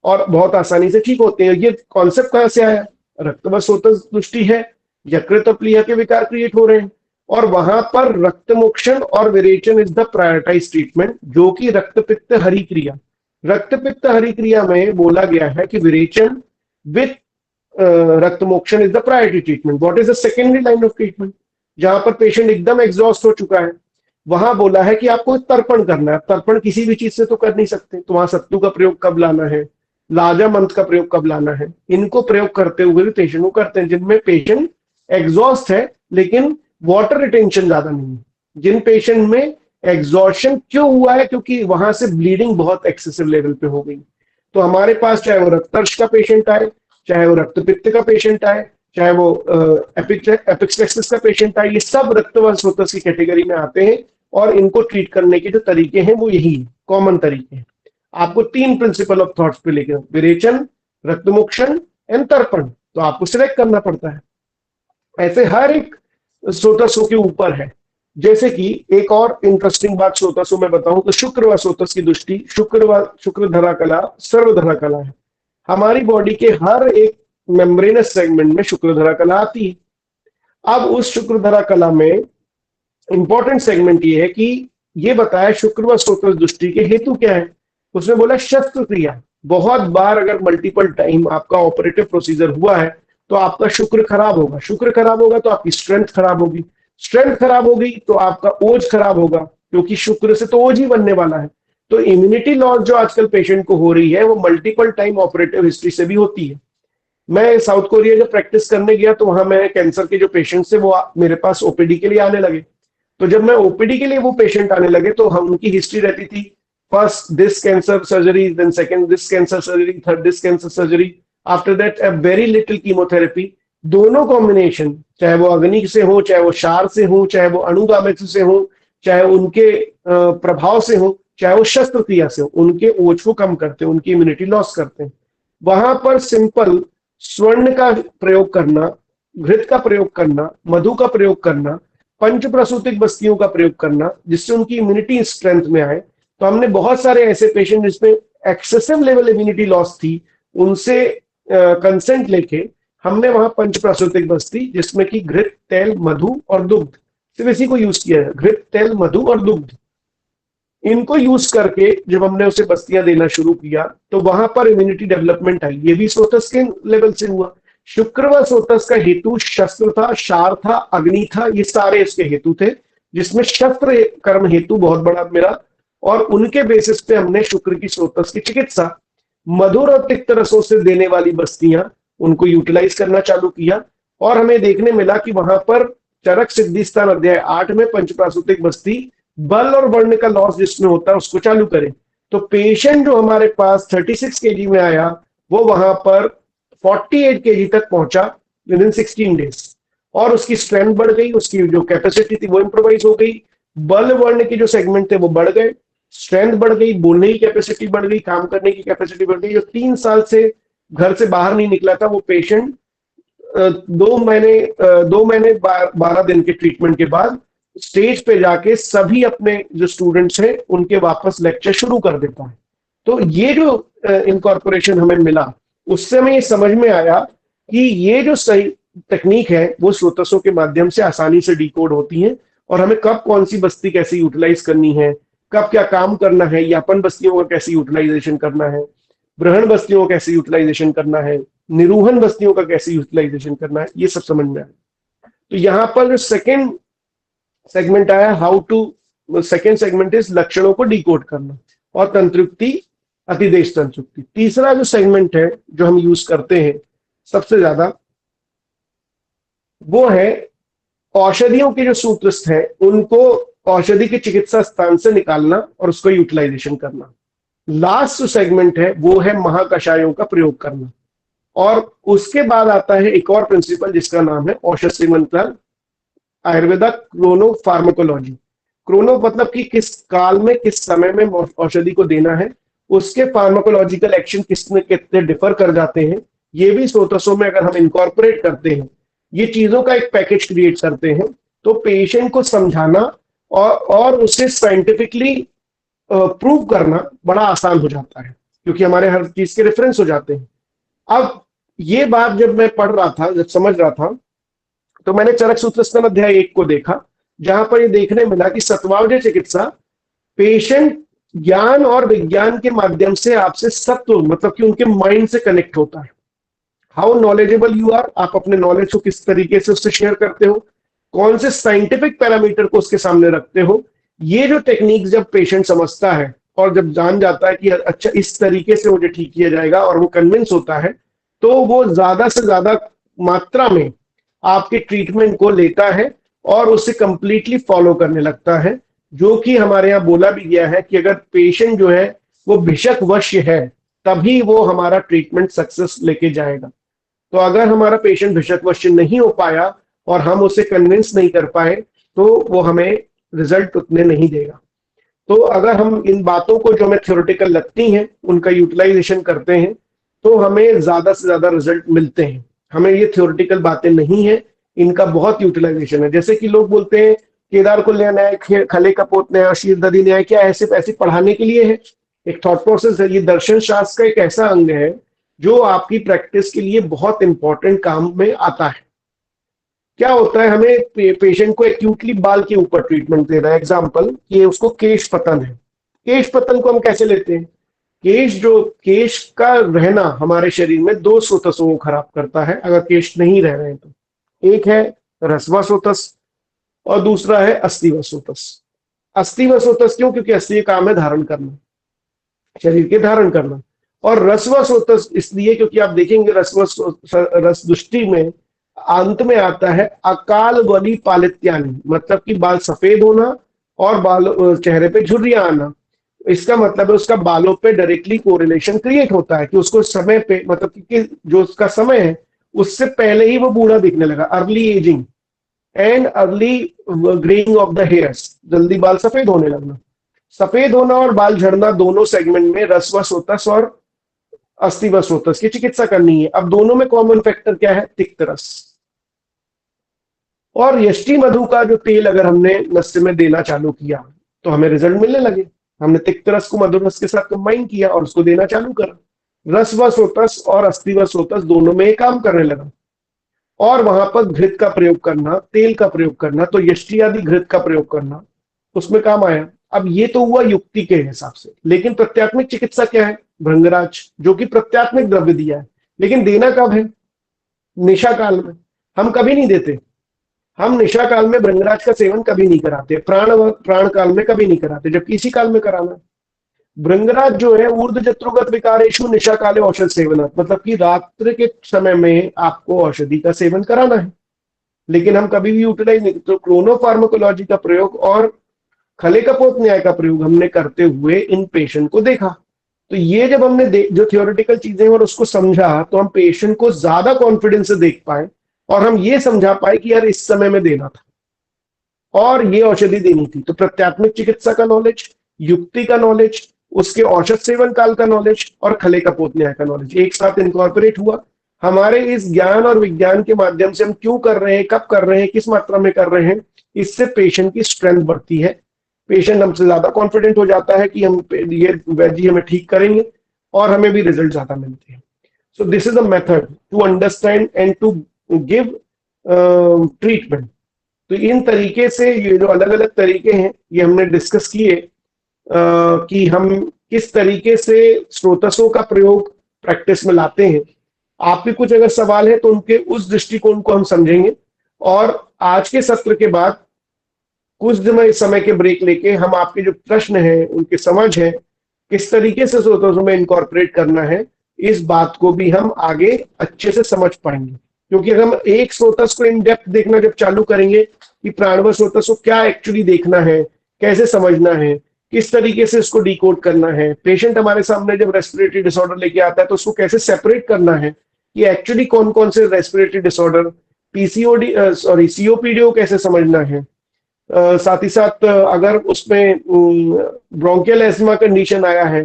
और बहुत आसानी से ठीक होते हैं। ये कॉन्सेप्ट कहां से आया? रक्त व स्रोतस दुष्टि है, यकृत और प्लीहा के विकार क्रिएट हो रहे हैं, और वहां पर रक्तमोक्षण और विरेचन इज द प्रायोरिटाइज ट्रीटमेंट, जो कि रक्त पित्त हरि क्रिया, रक्त पित्त हरि क्रिया में बोला गया है कि virechan with raktamokshan is the priority treatment. What is the secondary line of treatment? जहां पर पेशेंट एकदम एग्जॉस्ट हो चुका है, वहां बोला है कि आपको तर्पण करना है। तर्पण किसी भी चीज से तो कर नहीं सकते, तो वहां सत्तू का प्रयोग कब लाना है, लाजा मंत्र का प्रयोग कब लाना है, इनको प्रयोग करते हुए भी पेशेंट को करते हैं। जिनमें पेशेंट एग्जॉस्ट है लेकिन वाटर रिटेंशन ज्यादा नहीं है, जिन पेशेंट में एग्जॉर्शन क्यों हुआ है, क्योंकि वहां से ब्लीडिंग बहुत एक्सेसिव लेवल पे हो गई। तो हमारे पास चाहे वो रक्तर्ष का पेशेंट आए, चाहे वो रक्तपित्त का पेशेंट आए, चाहे वो एपिक्सेक्सिस का पेशेंट आए, ये सब रक्त व स्रोतस की कैटेगरी में आते हैं, और इनको ट्रीट करने के जो तरीके हैं वो यही कॉमन तरीके हैं। आपको 3 प्रिंसिपल ऑफ थॉट्स पे लेकर, विरेचन, रक्तमोक्षण एंड तर्पण, तो आपको सिलेक्ट करना पड़ता है। ऐसे हर एक स्रोतसों के ऊपर है। जैसे कि एक और इंटरेस्टिंग बात स्रोतसों में बताऊं तो शुक्र व स्रोतस की दृष्टि, शुक्र धरा कला सर्वधरा कला है। हमारी बॉडी के हर एक मेम्ब्रेनस सेगमेंट में शुक्र धरा कला आती है। अब उस शुक्र धरा कला में इंपॉर्टेंट सेगमेंट ये है कि ये बताया शुक्र व स्रोतस दृष्टि के हेतु क्या है। उसने बोला शस्त्र क्रिया। बहुत बार अगर मल्टीपल टाइम आपका ऑपरेटिव प्रोसीजर हुआ है तो आपका शुक्र खराब होगा, शुक्र खराब होगा तो आपकी स्ट्रेंथ खराब होगी, स्ट्रेंथ खराब होगी तो आपका ओज खराब होगा, क्योंकि शुक्र से तो ओज ही बनने वाला है। तो इम्यूनिटी लॉस जो आजकल पेशेंट को हो रही है वो मल्टीपल टाइम ऑपरेटिव हिस्ट्री से भी होती है। मैं साउथ कोरिया जब प्रैक्टिस करने गया तो वहां मैं कैंसर के जो पेशेंट्स थे वो मेरे पास ओपीडी के लिए आने लगे। तो जब मैं ओपीडी के लिए वो पेशेंट आने लगे तो हम उनकी हिस्ट्री रहती थी, first this cancer surgery, then second this cancer surgery, third this cancer surgery, after that a very little chemotherapy. दोनों कॉम्बिनेशन, चाहे वो अग्नि से हो, चाहे वो क्षार से हो, चाहे वो अणुगामित से हो, चाहे उनके प्रभाव से हो, चाहे वो शस्त्र क्रिया से हो, उनके ओज को कम करते हैं, उनकी इम्यूनिटी लॉस करते हैं। वहां पर सिंपल स्वर्ण का प्रयोग करना, घृत का प्रयोग करना, मधु का प्रयोग करना, पंच प्रसूतिक बस्तियों का प्रयोग करना, जिससे उनकी इम्यूनिटी स्ट्रेंथ में आए। तो हमने बहुत सारे ऐसे पेशेंट जिसमें एक्सेसिव लेवल इम्यूनिटी लॉस थी, उनसे कंसेंट लेके हमने वहां पंच प्राकृतिक बस्ती, जिसमें कि घृत, तेल, मधु और दुग्ध, सिर्फ इसी को यूज किया है, घृत, तेल, मधु और दुग्ध। इनको यूज करके जब हमने उसे बस्तियां देना शुरू किया तो वहां पर इम्यूनिटी डेवलपमेंट आई। ये भी स्रोतस के लेवल से हुआ। शुक्र व स्रोतस का हेतु शस्त्र था, शार था, अग्नि था, ये सारे इसके हेतु थे, जिसमें शस्त्र कर्म हेतु बहुत बड़ा मेरा, और उनके बेसिस पे हमने शुक्र की स्रोतस की चिकित्सा, मधुर और तिक्त रसों से देने वाली बस्तियां, उनको यूटिलाइज करना चालू किया। और हमें देखने मिला कि वहां पर चरक सिद्धि स्थान अध्याय 8 में पंचप्राकृतिक बस्ती बल और वर्ण का लॉस जिसमें होता है उसको चालू करें। तो पेशेंट जो हमारे पास 36 केजी में आया, वो वहां पर 48 केजी तक पहुंचा विद इन 16 डेज, और उसकी स्ट्रेंथ बढ़ गई, उसकी जो कैपेसिटी थी वो इंप्रोवाइज हो गई, बल वर्ण के जो सेगमेंट थे वो बढ़ गए, स्ट्रेंथ बढ़ गई, बोलने की कैपेसिटी बढ़ गई, काम करने की कैपेसिटी बढ़ गई। जो 3 साल से घर से बाहर नहीं निकला था वो पेशेंट 2 महीने 12 दिन के ट्रीटमेंट के बाद स्टेज पे जाके सभी अपने जो स्टूडेंट्स हैं उनके वापस लेक्चर शुरू कर देता है। तो ये जो इनकॉर्पोरेशन हमें मिला, उससे हमें ये समझ में आया कि ये जो सही टेक्निक है वो स्रोतसों के माध्यम से आसानी से डिकोड होती है, और हमें कब कौन सी बस्ती कैसे यूटिलाइज करनी है, कब क्या काम करना है, यापन बस्तियों का कैसे यूटिलाइजेशन करना है, ग्रहण बस्तियों का कैसे यूटिलाइजेशन करना है, निरूहन बस्तियों का कैसे यूटिलाइजेशन करना है, ये सब समझ में आया। तो यहाँ पर जो सेकेंड सेगमेंट आया, how to, second segment is लक्षणों को डिकोड करना, और तंत्रुक्ति, अतिदेश तंत्रुक्ति। तीसरा जो सेगमेंट है जो हम यूज करते हैं सबसे ज्यादा, वो है औषधियों के जो सूत्रस्थ हैं उनको औषधि के चिकित्सा स्थान से निकालना और उसको यूटिलाइजेशन करना। लास्ट जो सेगमेंट है वो है महाकषायों का प्रयोग करना, और उसके बाद आता है एक और प्रिंसिपल जिसका नाम है औषध सेवन काल, आयुर्वेदा क्रोनो फार्माकोलॉजी। क्रोनो मतलब कि किस काल में किस समय में औषधि को देना है, उसके फार्माकोलॉजिकल एक्शन किसने कितने डिफर कर जाते हैं, ये भी स्रोतसों में अगर हम इनकॉर्पोरेट करते हैं, ये चीजों का एक पैकेज क्रिएट करते हैं, तो पेशेंट को समझाना और उसे साइंटिफिकली प्रूव करना बड़ा आसान हो जाता है, क्योंकि हमारे हर चीज के रेफरेंस हो जाते हैं। अब ये बात जब मैं पढ़ रहा था, जब समझ रहा था, तो मैंने चरक सूत्रस्थान अध्याय 1 को देखा, जहां पर ये देखने मिला कि सत्वावजय चिकित्सा पेशेंट ज्ञान और विज्ञान के माध्यम से आपसे सत्व, मतलब कि उनके माइंड से कनेक्ट होता है। हाउ नॉलेजेबल यू आर, आप अपने नॉलेज को किस तरीके से उससे शेयर करते हो, कौन से साइंटिफिक पैरामीटर को उसके सामने रखते हो। ये जो टेक्निक जब पेशेंट समझता है और जब जान जाता है कि अच्छा इस तरीके से मुझे ठीक किया जाएगा, और वो कन्विंस होता है, तो वो ज्यादा से ज्यादा मात्रा में आपके ट्रीटमेंट को लेता है और उसे कंप्लीटली फॉलो करने लगता है। जो कि हमारे यहाँ बोला भी गया है कि अगर पेशेंट जो है वो भिषक वश्य है, तभी वो हमारा ट्रीटमेंट सक्सेस लेके जाएगा। तो अगर हमारा पेशेंट भिषक वश्य नहीं हो पाया और हम उसे कन्विंस नहीं कर पाए, तो वो हमें रिजल्ट उतने नहीं देगा। तो अगर हम इन बातों को जो हमें थ्योरेटिकल लगती हैं उनका यूटिलाइजेशन करते हैं, तो हमें ज्यादा से ज्यादा रिजल्ट मिलते हैं। हमें ये थ्योरेटिकल बातें नहीं है, इनका बहुत यूटिलाइजेशन है। जैसे कि लोग बोलते हैं केदार कुल्य न्याय, खले कपोत न्याय, शीरदधि न्याय, क्या ऐसे ऐसे पढ़ाने के लिए है? एक थॉट प्रोसेस है। ये दर्शन शास्त्र का एक ऐसा अंग है जो आपकी प्रैक्टिस के लिए बहुत इंपॉर्टेंट काम में आता है। क्या होता है, हमें पेशेंट को एक्यूटली बाल के ऊपर ट्रीटमेंट दे रहा है, एग्जाम्पल ये उसको केश पतन है। केश पतन को हम कैसे लेते हैं? केश का रहना हमारे शरीर में 2 स्रोतसों को खराब करता है अगर केश नहीं रह रहे हैं तो। एक है रसवा स्रोतस और दूसरा है अस्थिव स्रोतस। अस्थिव स्रोतस क्यों? क्योंकि अस्थि काम है धारण करना, शरीर के धारण करना। और रसवा स्रोतस इसलिए क्योंकि आप देखेंगे रस दुष्टि में अंत में आता है अकाल वली पालित्यानि, मतलब कि बाल सफेद होना और बाल चेहरे पे झुर्रियां आना। इसका मतलब है उसका बालों पे डायरेक्टली कोरिलेशन क्रिएट होता है कि उसको समय पे, मतलब कि जो उसका समय है उससे पहले ही वो बूढ़ा दिखने लगा, early ageing and early greying of the hairs, जल्दी बाल सफेद होने लगना। सफेद होना और बाल झड़ना दोनों सेगमेंट में रसवा स्रोतस और अस्थिव स्रोतस की चिकित्सा करनी है। अब दोनों में कॉमन फैक्टर क्या है? तिक्त रस। और यष्टि मधु का जो तेल अगर हमने नस्य में देना चालू किया तो हमें रिजल्ट मिलने लगे। हमने तिक्त रस को मधुर रस के साथ कंबाइन किया और उसको देना चालू करा। रस व सोतस और अस्थि व सोतस दोनों में ये काम करने लगा, और वहां पर घृत का प्रयोग करना, तेल का प्रयोग करना, तो यष्टि आदि घृत का प्रयोग करना उसमें काम आया। अब ये तो हुआ युक्ति के हिसाब से, लेकिन प्रत्यात्मिक चिकित्सा क्या है? भृंगराज, जो कि प्रत्यात्मिक द्रव्य दिया है, लेकिन देना कब है? निशा काल में। हम कभी नहीं देते, हम निशा काल में भृंगराज का सेवन कभी नहीं कराते, प्राण काल में कभी नहीं कराते, जबकि इसी काल में कराना है। भृंगराज जो है ऊर्ध्व जत्रुगत विकारेशु निशा काले औषध सेवन, मतलब कि रात्रि के समय में आपको औषधि का सेवन कराना है, लेकिन हम कभी भी यूटिलाइज नहीं। तो क्रोनोफार्माकोलॉजी का प्रयोग और खले कपोत न्याय का प्रयोग हमने करते हुए इन पेशेंट को देखा। तो ये जब हमने जो थियोरेटिकल चीजें और उसको समझा, तो हम पेशेंट को ज्यादा कॉन्फिडेंस से देख पाए, और हम ये समझा पाए कि यार इस समय में देना था और ये औषधि देनी थी। तो प्रत्यात्मिक चिकित्सा का नॉलेज, युक्ति का नॉलेज, उसके औषध सेवन काल का नॉलेज और खले कपोत न्याय का नॉलेज एक साथ इनकॉर्पोरेट हुआ। हमारे इस ज्ञान और विज्ञान के माध्यम से हम क्यों कर रहे हैं, कब कर रहे हैं, किस मात्रा में कर रहे हैं, इससे पेशेंट की स्ट्रेंथ बढ़ती है। पेशेंट हमसे ज्यादा कॉन्फिडेंट हो जाता है कि हम ये वैद्य जी हमें ठीक करेंगे, और हमें भी रिजल्ट ज्यादा मिलते हैं। So this is the method to understand and to give treatment. तो इन तरीके से ये जो अलग अलग तरीके हैं ये हमने डिस्कस किए कि हम किस तरीके से स्रोतसों का प्रयोग प्रैक्टिस में लाते हैं। आपके कुछ अगर सवाल है तो उनके उस दृष्टिकोण को हम समझेंगे, और आज के सत्र के बाद कुछ समय के ब्रेक लेके हम आपके जो प्रश्न हैं, उनके समझ है, किस तरीके से स्रोतों में इनकॉर्पोरेट करना है, इस बात को भी हम आगे अच्छे से समझ पाएंगे। क्योंकि अगर हम एक स्रोतस को इन डेप्थ देखना जब चालू करेंगे कि प्राणव स्रोतस को क्या एक्चुअली देखना है, कैसे समझना है, किस तरीके से इसको डिकोड करना है, पेशेंट हमारे सामने जब रेस्पिरेटरी डिसऑर्डर लेके आता है तो उसको कैसे सेपरेट करना है कि एक्चुअली कौन कौन से respiratory disorder, PCOD sorry COPD को कैसे समझना है। साथ ही साथ अगर उसमें ब्रोंकियल एस्मा कंडीशन आया है,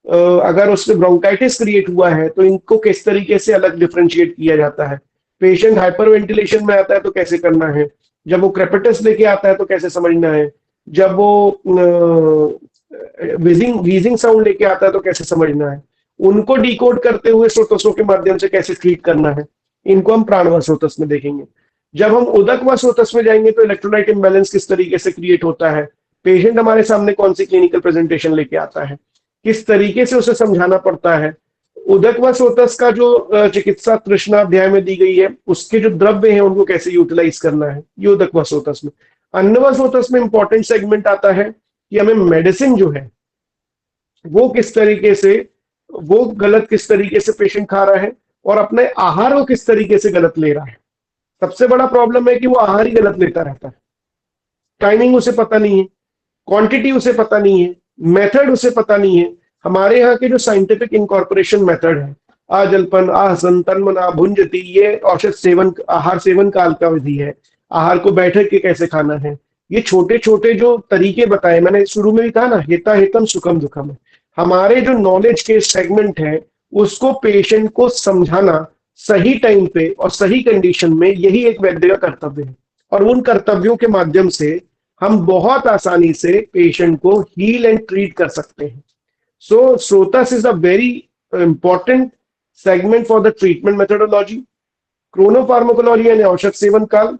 अगर उसमें ब्रोंकाइटिस क्रिएट हुआ है, तो इनको किस तरीके से अलग डिफरेंशिएट किया जाता है। पेशेंट हाइपर वेंटिलेशन में आता है तो कैसे करना है, जब वो क्रेपिटस लेके आता है तो कैसे समझना है, जब वो वीजिंग वीजिंग साउंड लेके आता है तो कैसे समझना है, उनको डिकोड करते हुए स्रोतसों के माध्यम से कैसे ट्रीट करना है, इनको हम प्राणवा स्रोतस में देखेंगे। जब हम उदक व स्रोतस में जाएंगे तो इलेक्ट्रोलाइट इम्बैलेंस किस तरीके से क्रिएट होता है, पेशेंट हमारे सामने कौन सी क्लिनिकल प्रेजेंटेशन लेके आता है, किस तरीके से उसे समझाना पड़ता है। उदक व स्रोतस का जो चिकित्सा तृष्णा अध्याय में दी गई है, उसके जो द्रव्य हैं उनको कैसे यूटिलाइज करना है, ये उदक व स्रोतस में। अन्न व स्रोतस में इंपॉर्टेंट सेगमेंट आता है कि हमें मेडिसिन जो है वो किस तरीके से, वो गलत किस तरीके से पेशेंट खा रहा है, और अपने आहार को किस तरीके से गलत ले रहा है। सबसे बड़ा प्रॉब्लम है कि वो आहार ही गलत लेता रहता है, टाइमिंग उसे पता नहीं है, क्वांटिटी उसे पता नहीं है, मेथड उसे पता नहीं है। हमारे यहाँ के जो साइंटिफिक इनकॉर्पोरेशन मेथड है, आजलपन, आहसन, तन्मना, भुंजति, ये औषध सेवन, आहार सेवन का अल्पावधि है, आहार को बैठक के कैसे खाना है, ये छोटे छोटे जो तरीके बताए, मैंने शुरू में भी कहा ना, हिता हितम सुखम दुखम है। हमारे जो नॉलेज के सेगमेंट है उसको पेशेंट को समझाना सही टाइम पे और सही कंडीशन में, यही एक वैद्य का कर्तव्य है। और उन कर्तव्यों के माध्यम से हम बहुत आसानी से पेशेंट को हील एंड ट्रीट कर सकते हैं। So srotas is a very important segment for the treatment methodology. Chronopharmacology यानी औषध सेवन काल,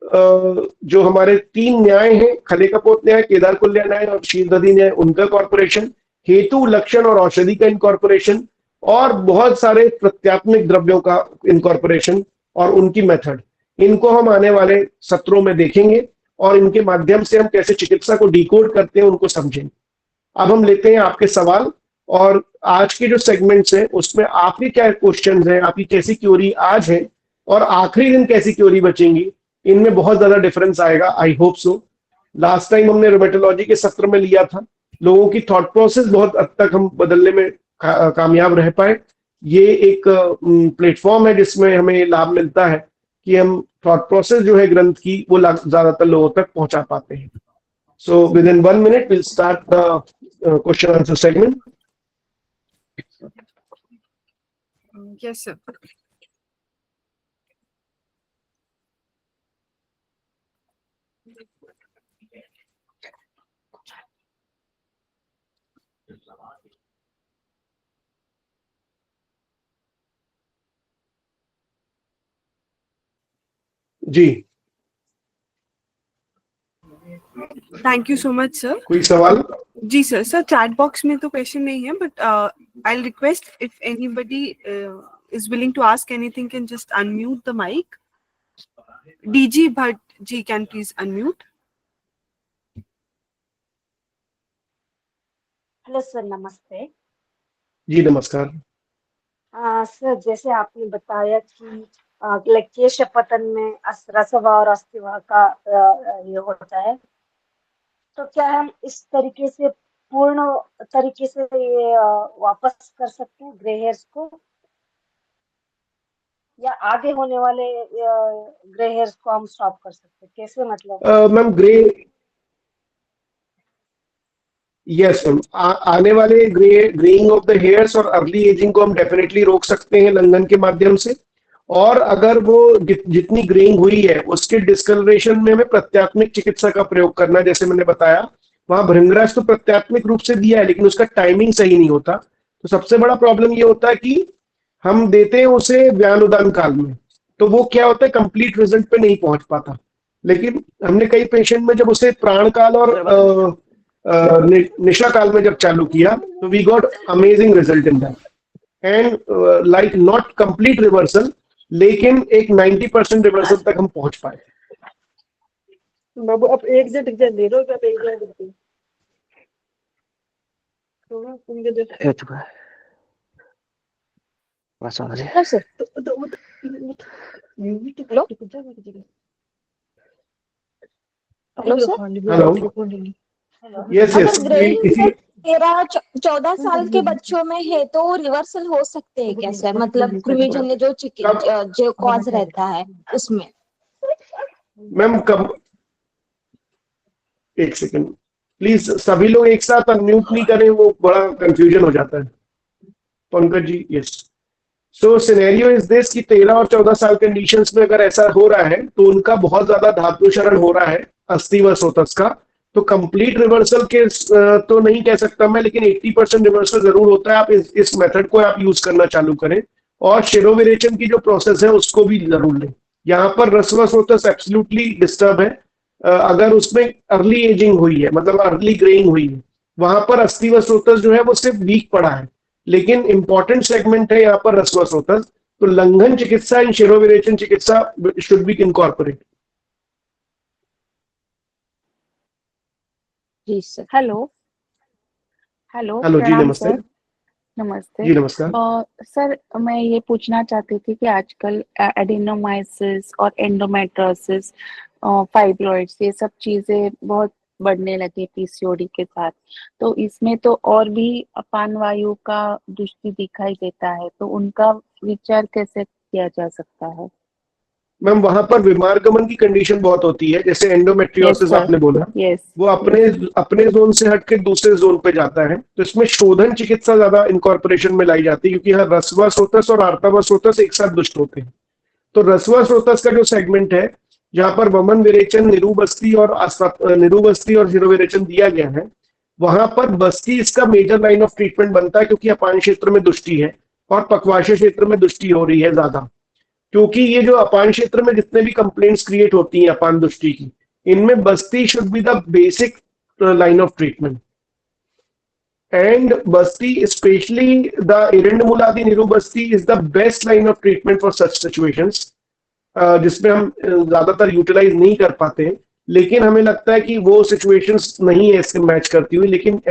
जो हमारे तीन न्याय हैं, खले कपोत न्याय, केदार कुल्य न्याय और शीलदधि न्याय, उनका कॉर्पोरेशन, हेतु, लक्षण और औषधि का इनकॉर्पोरेशन, और बहुत सारे प्रत्यात्मिक द्रव्यों का इनकॉर्पोरेशन और उनकी मेथड, इनको हम आने वाले सत्रों में देखेंगे, और इनके माध्यम से हम कैसे चिकित्सा को डिकोड करते हैं उनको समझेंगे। अब हम लेते हैं आपके सवाल, और आज के जो सेगमेंट्स हैं उसमें आपके क्या क्वेश्चंस हैं, आपकी कैसी क्यूरी आज है, और आखिरी दिन कैसी क्यूरी बचेंगी, इनमें बहुत ज्यादा डिफरेंस आएगा, I hope so. Last time हमने रोमेटोलॉजी के सत्र में लिया था, लोगों की थॉट प्रोसेस बहुत हद तक हम बदलने में कामयाब रह पाए। ये एक प्लेटफॉर्म है जिसमें हमें लाभ मिलता है कि हम थॉट प्रोसेस जो है ग्रंथ की वो ज्यादातर लोगों तक पहुंचा पाते हैं। So with in 1 minute we'll start the question answer segment. Yes, sir. जी, thank you so much sir. कोई सवाल? जी सर, सर चैट बॉक्स में तो क्वेश्चन नहीं है, but I request if anybody is willing to ask anything can just unmute the mic. D G Bhatt ji can please unmute. Hello sir, नमस्ते। जी नमस्कार। सर, जैसे आपने बताया कि केश पतन में रसवा और अस्थिवा का ये होता है, तो क्या हम इस तरीके से पूर्ण तरीके से ये वापस कर सकते हैं ग्रे हेयर्स को, या आगे होने वाले ग्रे हेयर्स को हम स्टॉप कर सकते हैं? कैसे, मतलब? मैम यस मैम, आने वाले ग्रेइंग ऑफ द हेयर्स और अर्ली एजिंग को हम डेफिनेटली रोक सकते हैं लंघन के माध्यम से। और अगर वो जितनी ग्रेइंग हुई है उसके डिस्कलरेशन में हमें प्रत्यात्मिक चिकित्सा का प्रयोग करना, जैसे मैंने बताया वहां भृंगराज तो प्रत्यात्मिक रूप से दिया है लेकिन उसका टाइमिंग सही नहीं होता। तो सबसे बड़ा प्रॉब्लम ये होता है कि हम देते हैं उसे व्यानुदान काल में, तो वो क्या होता है कंप्लीट रिजल्ट पे नहीं पहुंच पाता। लेकिन हमने कई पेशेंट में जब उसे प्राण काल और निशा काल में जब चालू किया तो we got amazing result in that, and like not complete reversal लेकिन एक 90% रिवर्सल तक हम पहुंच पाए। बाबू अब एक जट दे दो, अब एक जट दे तो तुम जो है चुका है बस समझ गए। Hello sir. Hello hello sir. Hello, yes अगर यस, ग्रेइंग इसी 13-14 साल के बच्चों में है तो रिवर्सल हो सकते हैं क्या सर? मतलब कृमिजन्य जो कॉज रहता है उसमें। मैम कब, एक सेकंड प्लीज, सभी लोग एक साथ अनम्यूट नहीं करें, वो बड़ा कंफ्यूजन हो जाता है। Pankaj ji, yes. So scenario is this कि 13 और 14 साल कंडीशंस में अगर ऐसा हो रहा है तो उनका बहुत ज्यादा धातु क्षरण हो रहा है अस्थि व सोतस का। तो कंप्लीट रिवर्सल के तो नहीं कह सकता मैं, लेकिन 80% रिवर्सल जरूर होता है। आप इस मेथड को आप यूज करना चालू करें और शिरोविरेचन की जो प्रोसेस है उसको भी जरूर लें। यहाँ पर रसवा सोतस एब्सोल्युटली डिस्टर्ब है। अगर उसमें अर्ली एजिंग हुई है, मतलब अर्ली ग्रेइंग हुई है, वहां पर अस्थि व सोतस जो है वो सिर्फ वीक पड़ा है, लेकिन इंपॉर्टेंट सेगमेंट है यहाँ पर रसवा सोतस। तो लंघन चिकित्सा in shirovirechan chikitsa should be incorporate. जी सर। हेलो हेलो हेलो जी, प्रणाम नमस्ते। सर। नमस्ते। जी नमस्कार। सर मैं ये पूछना चाहती थी कि आजकल एडिनोमाइसिस और एंडोमेट्रोसिस, फाइब्रॉइड्स, ये सब चीजें बहुत बढ़ने लगी पीसीओडी के साथ। तो इसमें तो और भी अपान वायु का दुष्टि दिखाई देता है, तो उनका विचार कैसे किया जा सकता है? मैम वहां पर विमार्गमन की कंडीशन बहुत होती है, जैसे एंडोमेट्रियोसिस सर। आपने बोला, यस। वो अपने जोन से हट के दूसरे जोन पे जाता है। तो इसमें शोधन चिकित्सा ज्यादा इनकॉर्पोरेशन में लाई जाती है, क्योंकि यहाँ रसवा सोतस और आर्तवा सोतस एक साथ दुष्ट होते हैं। तो रसवा सोतस का जो सेगमेंट है जहां पर वमन विरेचन, निरुबस्ती और शिरोविरेचन दिया गया है, वहां पर बस्ती इसका मेजर लाइन ऑफ ट्रीटमेंट बनता है, क्योंकि अपान क्षेत्र में दुष्टि है और पक्वाशय क्षेत्र में दुष्टि हो रही है ज्यादा। क्योंकि ये जो अपान क्षेत्र में जितने भी कंप्लेंट्स क्रिएट होती हैं अपान दुष्टि की, इनमें basti should be the basic line of treatment. And basti, specially the erandmuladi nirubasti, is the best line of treatment for such situations, जिसमें हम ज्यादातर यूटिलाइज नहीं कर पाते हैं। लेकिन हमें लगता है कि वो सिचुएशंस नहीं है इससे मैच करती हुई। लेकिन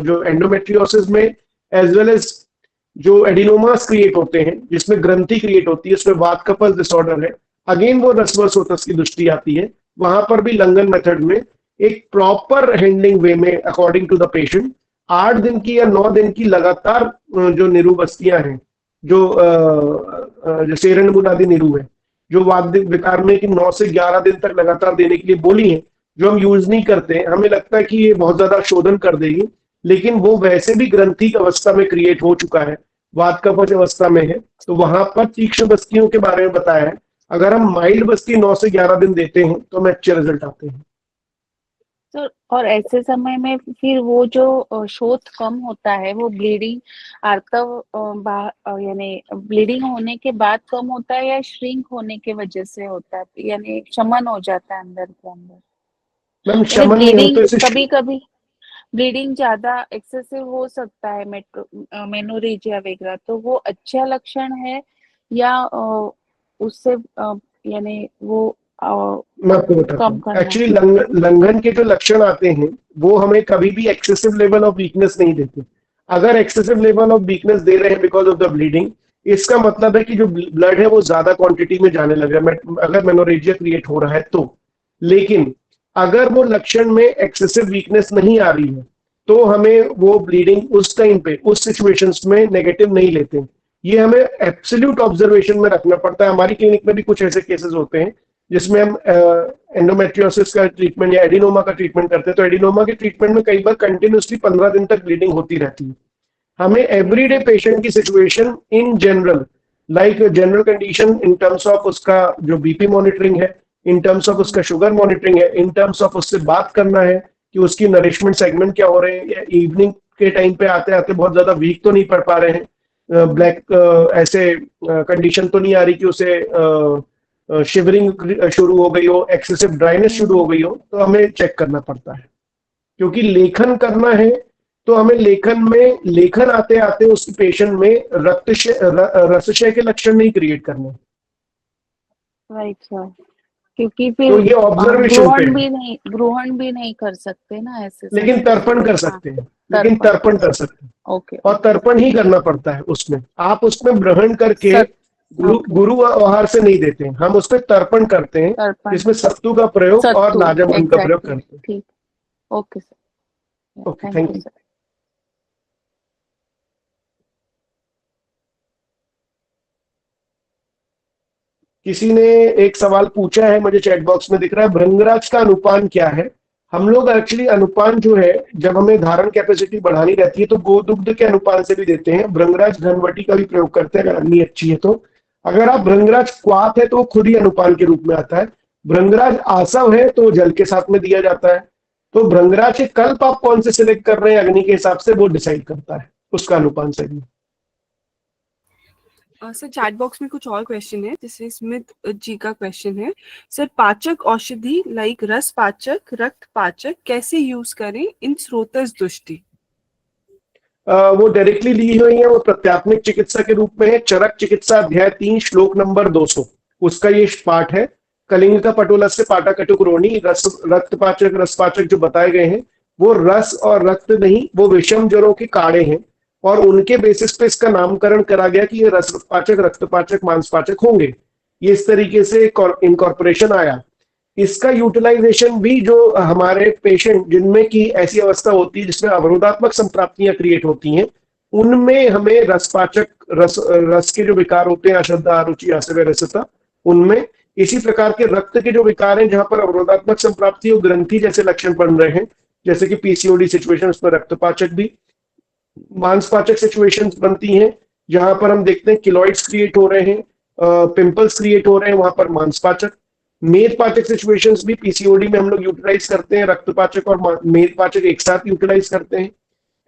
जो एंडोमेट्रियोसिस में एज वेल एज जो एडिनोमास क्रिएट होते हैं, जिसमें ग्रंथि क्रिएट होती है, उसमें वात कपल डिसऑर्डर है, अगेन वो रसवा सोतस की दृष्टि आती है। वहां पर भी लंघन मेथड में एक प्रॉपर हैंडलिंग वे में अकॉर्डिंग टू द पेशेंट 8 दिन की या 9 दिन की लगातार जो निरुबस्तियां हैं, जो जैसे एरंडमुलादि निरु है, जो वाद्य विकार में कि 9 से 11 दिन तक लगातार देने के लिए बोली है, जो हम यूज नहीं करते। हमें लगता है कि ये बहुत ज्यादा शोधन कर देगी, लेकिन वो वैसे भी ग्रंथि अवस्था में क्रिएट हो चुका है, वात कवच अवस्था में है। तो वहां पर तीक्ष्ण बस्तियों के बारे में बताया है। अगर हम माइल्ड बस्ती 9 से 11 दिन देते हैं तो हमें अच्छे रिजल्ट आते हैं। तो और ऐसे समय में फिर वो जो शोथ कम होता है, वो ब्लीडिंग आर्तव यानी ब्लीडिंग होने के बाद कम होता है या श्रिंक होने के वजह से होता है, यानी शमन हो जाता है अंदर के अंदर, मैम यानी शमन नहीं ब्लीडिंग होते इसे कभी कभी ब्लीडिंग ज्यादा एक्सेसिव हो सकता है, मेनोरेजिया वगैरह, तो वो अच्छा लक्षण है या उससे यानी वो मैं आपको बताता कम हूँ। करना एक्चुअली चाहिए? लंघन के जो लक्षण आते हैं वो हमें कभी भी एक्सेसिव लेवल ऑफ वीकनेस नहीं देते। अगर एक्सेसिव लेवल ऑफ वीकनेस दे रहे हैं बिकॉज ऑफ द ब्लीडिंग, इसका मतलब है कि जो ब्लड है वो ज्यादा क्वांटिटी में जाने लगा है, अगर मेनोरेजिया क्रिएट हो रहा है तो। लेकिन अगर वो लक्षण में एक्सेसिव वीकनेस नहीं आ रही है तो हमें वो ब्लीडिंग उस टाइम पे उस सिचुएशंस में नेगेटिव नहीं लेते। ये हमें एब्सोल्यूट ऑब्जर्वेशन में रखना पड़ता है। हमारी क्लिनिक में भी कुछ ऐसे केसेस होते हैं जिसमें हम एंडोमेट्रियोसिस का ट्रीटमेंट या एडिनोमा का ट्रीटमेंट करते हैं। तो एडिनोमा के ट्रीटमेंट में कई बार कंटिन्यूसली 15 दिन तक ब्लीडिंग होती रहती है। हमें एवरीडे पेशेंट की situation in general, like general condition in terms of उसका जो बीपी मॉनिटरिंग है, इन टर्म्स ऑफ उसका शुगर मॉनिटरिंग है, इन टर्म्स ऑफ उससे बात करना है कि उसकी नरिशमेंट सेगमेंट क्या हो रहे हैं, या इवनिंग के टाइम पे आते आते बहुत ज्यादा वीक तो नहीं पड़ पा रहे हैं, ब्लैक ऐसे कंडीशन तो नहीं आ रही कि उसे शिवरिंग शुरू हो गई हो, एक्सेसिव ड्राइनेस शुरू हो गई हो, तो हमें चेक करना पड़ता है। क्योंकि लेखन करना है तो हमें लेखन आते आते उस पेशेंट में रसक्षय के लक्षण नहीं क्रिएट करने। राइट सर, क्योंकि तो फिर ये ऑब्जर्वेशन पे है। ग्रहण भी नहीं कर सकते ना ऐसे लेकिन समय तर्पण पे। कर हाँ, सकते हैं, लेकिन तर्पण कर सकते हैं, ओके और तर्पण ही करना पड़ता है उसमें। आप उसमें ग्रहण करके सत ओके गुरु आहार से नहीं देते हैं, हम उसमें तर्पण करते हैं तर्पण, जिसमें सत्तू का प्रयोग और सत्तू, नाजमन का प्रयोग एग्जैक्टली, करते हैं। ठीक, okay sir, okay, thank thank you you. Sir. किसी ने एक सवाल पूछा है, मुझे चैट बॉक्स में दिख रहा है, भृंगराज का अनुपान क्या है? हम लोग एक्चुअली अनुपान जो है, जब हमें धारण कैपेसिटी बढ़ानी रहती है तो गोदुग्ध के अनुपान से भी देते हैं। भृंगराज घनवटी का भी प्रयोग करते हैं अगर अग्नि अच्छी है तो। अगर आप भृंगराज क्वाथ है तो वो खुद ही अनुपान के रूप में आता है। भृंगराज आसव है तो जल के साथ में दिया जाता है। तो भृंगराज के कल्प आप कौन से सिलेक्ट कर रहे हैं अग्नि के हिसाब से, वो डिसाइड करता है उसका अनुपान सही। सर चैट बॉक्स में कुछ और क्वेश्चन है, जैसे स्मिथ जी का क्वेश्चन है, सर पाचक औषधि लाइक रस पाचक, रक्त पाचक कैसे यूज करें इन स्रोतस दुष्टि? वो डायरेक्टली ली हुई है, वो प्रत्यात्मिक चिकित्सा के रूप में है। चरक चिकित्सा अध्याय 3 श्लोक नंबर 200, उसका ये पाठ है। कलिंग का पटोला से पाटा कटुक रक्त पाचक रस पाचक जो बताए गए हैं वो रस और रक्त नहीं, वो विषम ज्वरों के काढ़े हैं, और उनके बेसिस पे इसका नामकरण करा गया कि ये रस पाचक, रक्त पाचक, मांस पाचक होंगे। ये इस तरीके से इनकॉर्पोरेशन आया। इसका यूटिलाइजेशन भी जो हमारे पेशेंट जिनमें की ऐसी अवस्था होती है जिसमें अवरोधात्मक संप्राप्तियां क्रिएट होती हैं, उनमें हमें रसपाचक रस के जो विकार होते हैं, अश्रद्धा, अरुचि, आसव्य, रसता, उनमें इसी प्रकार के रक्त के जो विकार हैं जहां पर अवरोधात्मक संप्राप्ति और ग्रंथि जैसे लक्षण बन रहे हैं, जैसे कि पीसीओडी सिचुएशन, उसमें रक्तपाचक भी। मांसपाचक सिचुएशंस बनती हैं जहां पर हम देखते हैं किलॉइड्स क्रिएट हो रहे हैं, पिंपल्स क्रिएट हो रहे हैं, वहां पर मांसपाचक। मेदपाचक सिचुएशंस भी पीसीओडी में हम लोग यूटिलाइज करते हैं, रक्तपाचक और मेदपाचक एक साथ यूटिलाइज करते हैं।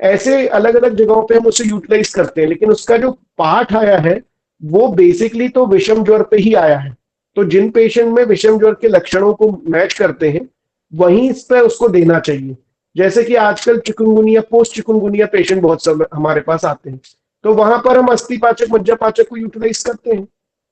ऐसे अलग अलग जगहों पे हम उसे यूटिलाइज करते हैं, लेकिन उसका जो पाठ आया है वो बेसिकली तो विषम ज्वर पे ही आया है। तो जिन पेशेंट में विषम ज्वर के लक्षणों को मैच करते हैं वहीं इस पर उसको देना चाहिए। जैसे कि आजकल चिकुनगुनिया, पोस्ट चिकुनगुनिया पेशेंट बहुत सब हमारे पास आते हैं, तो वहां पर हम अस्थिपाचक, मज्जापाचक को यूटिलाइज करते हैं,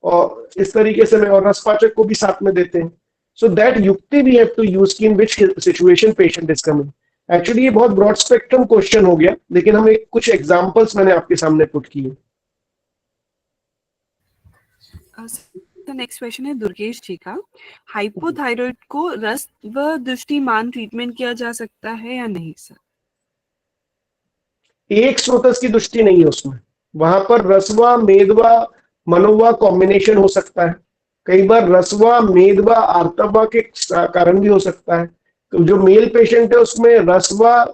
और इस तरीके से मैं और रसपाचक को भी साथ में देते हैं। So that yukti we have to use की in which situation patient is coming. Actually ये बहुत ब्रॉड स्पेक्ट्रम क्वेश्चन हो गया, लेकिन हम एक कुछ एग्जांपल्स मैंने आपके सामने पुट किए। तो नेक्स्ट क्वेश्चन है दुर्गेश जी का, हाइपोथायराइड को रस व दृष्टिमान ट्रीटमेंट किया जा सकता है या नहीं सर? एक स्रोतस की दृष्टि नहीं है उसमें, वहां पर रसवा, मेदवा, मनोवा कॉम्बिनेशन हो सकता है। कई बार रसवा, मेदवा, आर्तवा के कारण भी हो सकता है। तो जो मेल पेशेंट है उसमें रसवा,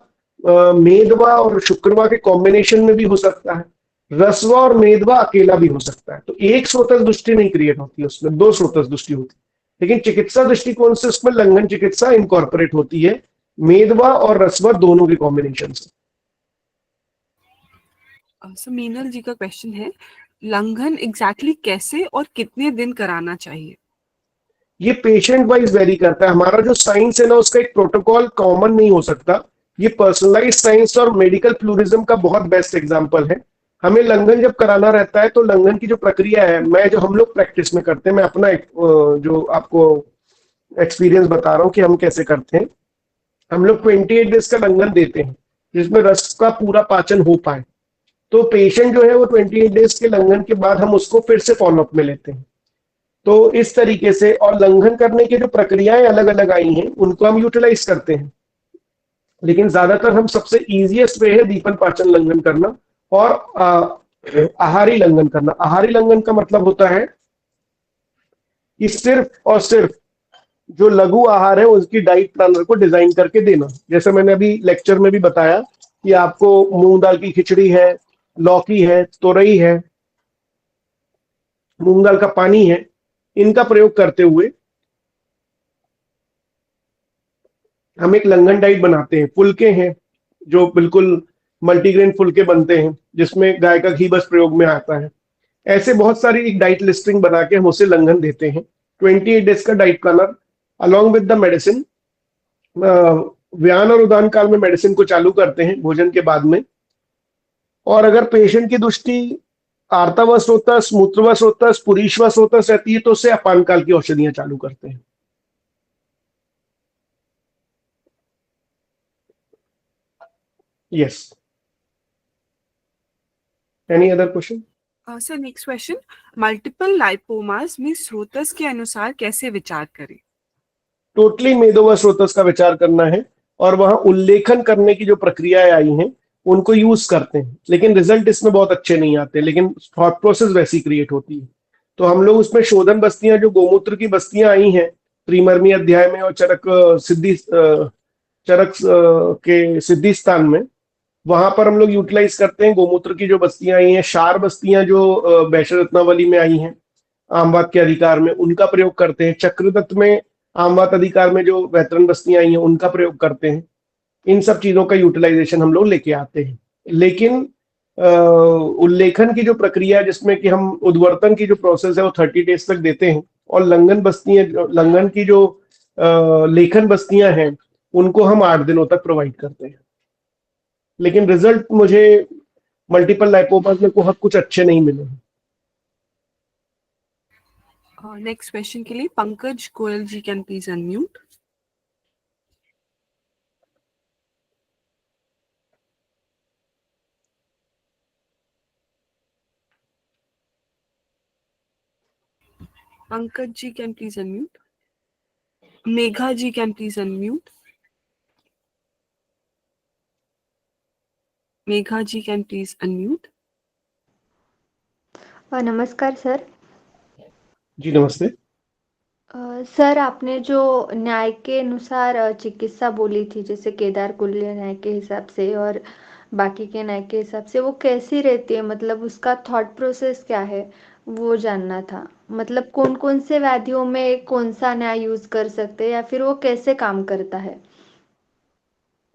मेदवा और शुक्रवा के कॉम्बिनेशन में भी हो सकता है। रसवा और मेदवा अकेला भी हो सकता है। तो एक स्रोतस दृष्टि नहीं क्रिएट होती है उसमें, दो स्रोतस दृष्टि होती है। लेकिन चिकित्सा दृष्टिकोण से उसमें लंघन चिकित्सा इनकॉर्पोरेट होती है, मेदवा और रसवा दोनों के कॉम्बिनेशन से। सो मीनल जी का क्वेश्चन है, लंघन एग्जैक्टली कैसे और कितने दिन कराना चाहिए? ये पेशेंट वाइज वेरी करता है। हमारा जो साइंस है ना, उसका एक प्रोटोकॉल कॉमन नहीं हो सकता। ये पर्सनलाइज साइंस और मेडिकल प्लूरिज्म का बहुत बेस्ट एग्जांपल है। हमें लंघन जब कराना रहता है तो लंघन की जो प्रक्रिया है, मैं जो हम लोग प्रैक्टिस में करते हैं, मैं अपना जो आपको एक्सपीरियंस बता रहा हूँ कि हम कैसे करते हैं। हम लोग 28 डेज का लंघन देते हैं जिसमें रस का पूरा पाचन हो पाए। तो पेशेंट जो है वो 28 डेज के लंघन के बाद हम उसको फिर से फॉलोअप में लेते हैं। तो इस तरीके से, और लंघन करने की जो प्रक्रियाएं अलग अलग आई हैं उनको हम यूटिलाइज करते हैं, लेकिन ज्यादातर हम सबसे इजीएस्ट वे है दीपन पाचन लंघन करना और आहारी लंघन करना। आहारी लंघन का मतलब होता है कि सिर्फ और सिर्फ जो लघु आहार है उसकी डाइट प्लानर को डिजाइन करके देना। जैसे मैंने अभी लेक्चर में भी बताया कि आपको मूंग दाल की खिचड़ी है, लौकी है, तोरई है, मूंग दाल का पानी है, इनका प्रयोग करते हुए हम एक लंघन डाइट बनाते हैं। फुलके हैं जो बिल्कुल मल्टीग्रेन फुलके बनते हैं जिसमें गाय का घी बस प्रयोग में आता है। ऐसे बहुत सारी एक डाइट लिस्टिंग बना के हम उसे लंघन देते हैं। 28 डेज का diet planner along with the medicine. व्यान और उदान काल में मेडिसिन को चालू करते हैं भोजन के बाद में। और अगर पेशेंट की दृष्टि आर्तावश होता, मूत्रवश होता, पुरीशवश होता रहती है तो उससे अपान काल की औषधियां चालू करते हैं। Yes, any other question? Sir next question, multiple lipomas में स्रोतस के अनुसार कैसे विचार करें? टोटली मेदोवा स्रोतस का विचार करना है और वहां उल्लेखन करने की जो प्रक्रियाएं आई हैं उनको यूज करते हैं, लेकिन रिजल्ट इसमें बहुत अच्छे नहीं आते, लेकिन थॉट प्रोसेस वैसी क्रिएट होती है। तो हम लोग उसमें शोधन बस्तियां, जो गोमूत्र की बस्तियां आई हैं त्रिमर्मी अध्याय में और चरक के सिद्धि स्थान में, वहां पर हम लोग यूटिलाइज करते हैं गोमूत्र की जो बस्तियां आई हैं। शार बस्तियां जो बैशर रत्नावली में आई हैं आमवात के अधिकार में, उनका प्रयोग करते हैं। चक्रदत्त में आमवात अधिकार में जो वैतरन बस्तियां आई हैं उनका प्रयोग करते हैं। इन सब चीजों का यूटिलाइजेशन हम लोग लेके आते हैं। लेकिन उल्लेखन की जो प्रक्रिया है जिसमें कि हम उद्वर्तन की जो प्रोसेस है वो 30 डेज तक देते हैं, और लंघन की जो लेखन बस्तियां हैं उनको हम 8 दिनों तक प्रोवाइड करते हैं। लेकिन रिजल्ट मुझे मल्टीपल लाइपोमास में कुछ अच्छे नहीं मिले। नेक्स्ट क्वेश्चन के लिए Pankaj Goyal ji can please unmute. Pankaj ji can please unmute. Megha ji can please unmute. Megha ji can please unmute. नमस्कार सर। जी नमस्ते। सर, आपने जो न्याय के अनुसार चिकित्सा बोली थी, जैसे केदार कुल्य न्याय के हिसाब से और बाकी के न्याय के हिसाब से, वो कैसी रहती है? मतलब उसका थॉट प्रोसेस क्या है, वो जानना था। मतलब कौन कौन से व्याधियों में कौन सा न्याय यूज कर सकते हैं, या फिर वो कैसे काम करता है?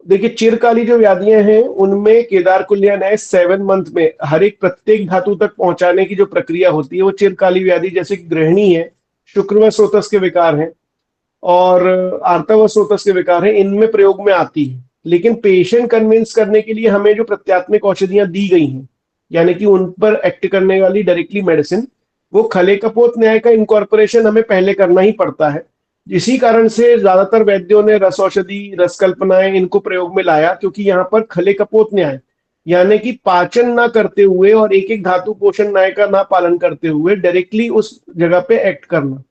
देखिए, चिरकाली जो व्याधियां हैं उनमें केदार कुल्य न्याय 7 मंथ में हर एक प्रत्येक धातु तक पहुंचाने की जो प्रक्रिया होती है वो चिरकाली व्याधि, जैसे गृहिणी है, शुक्रव स्रोतस के विकार हैं और आर्तव स्रोतस के विकार हैं, इनमें प्रयोग में आती है। लेकिन पेशेंट कन्विंस करने के लिए हमें जो प्रत्यात्मक औषधियां दी गई हैं, यानी कि उन पर एक्ट करने वाली डायरेक्टली मेडिसिन, वो खले कपोत न्याय का इनकॉर्पोरेशन हमें पहले करना ही पड़ता है। इसी कारण से ज्यादातर वैद्यों ने रस औषधि, रस कल्पनाएं इनको प्रयोग में लाया, क्योंकि यहाँ पर खले कपोत न्याय यानी कि पाचन ना करते हुए और एक एक धातु पोषण न्याय का ना पालन करते हुए डायरेक्टली उस जगह पे एक्ट करना।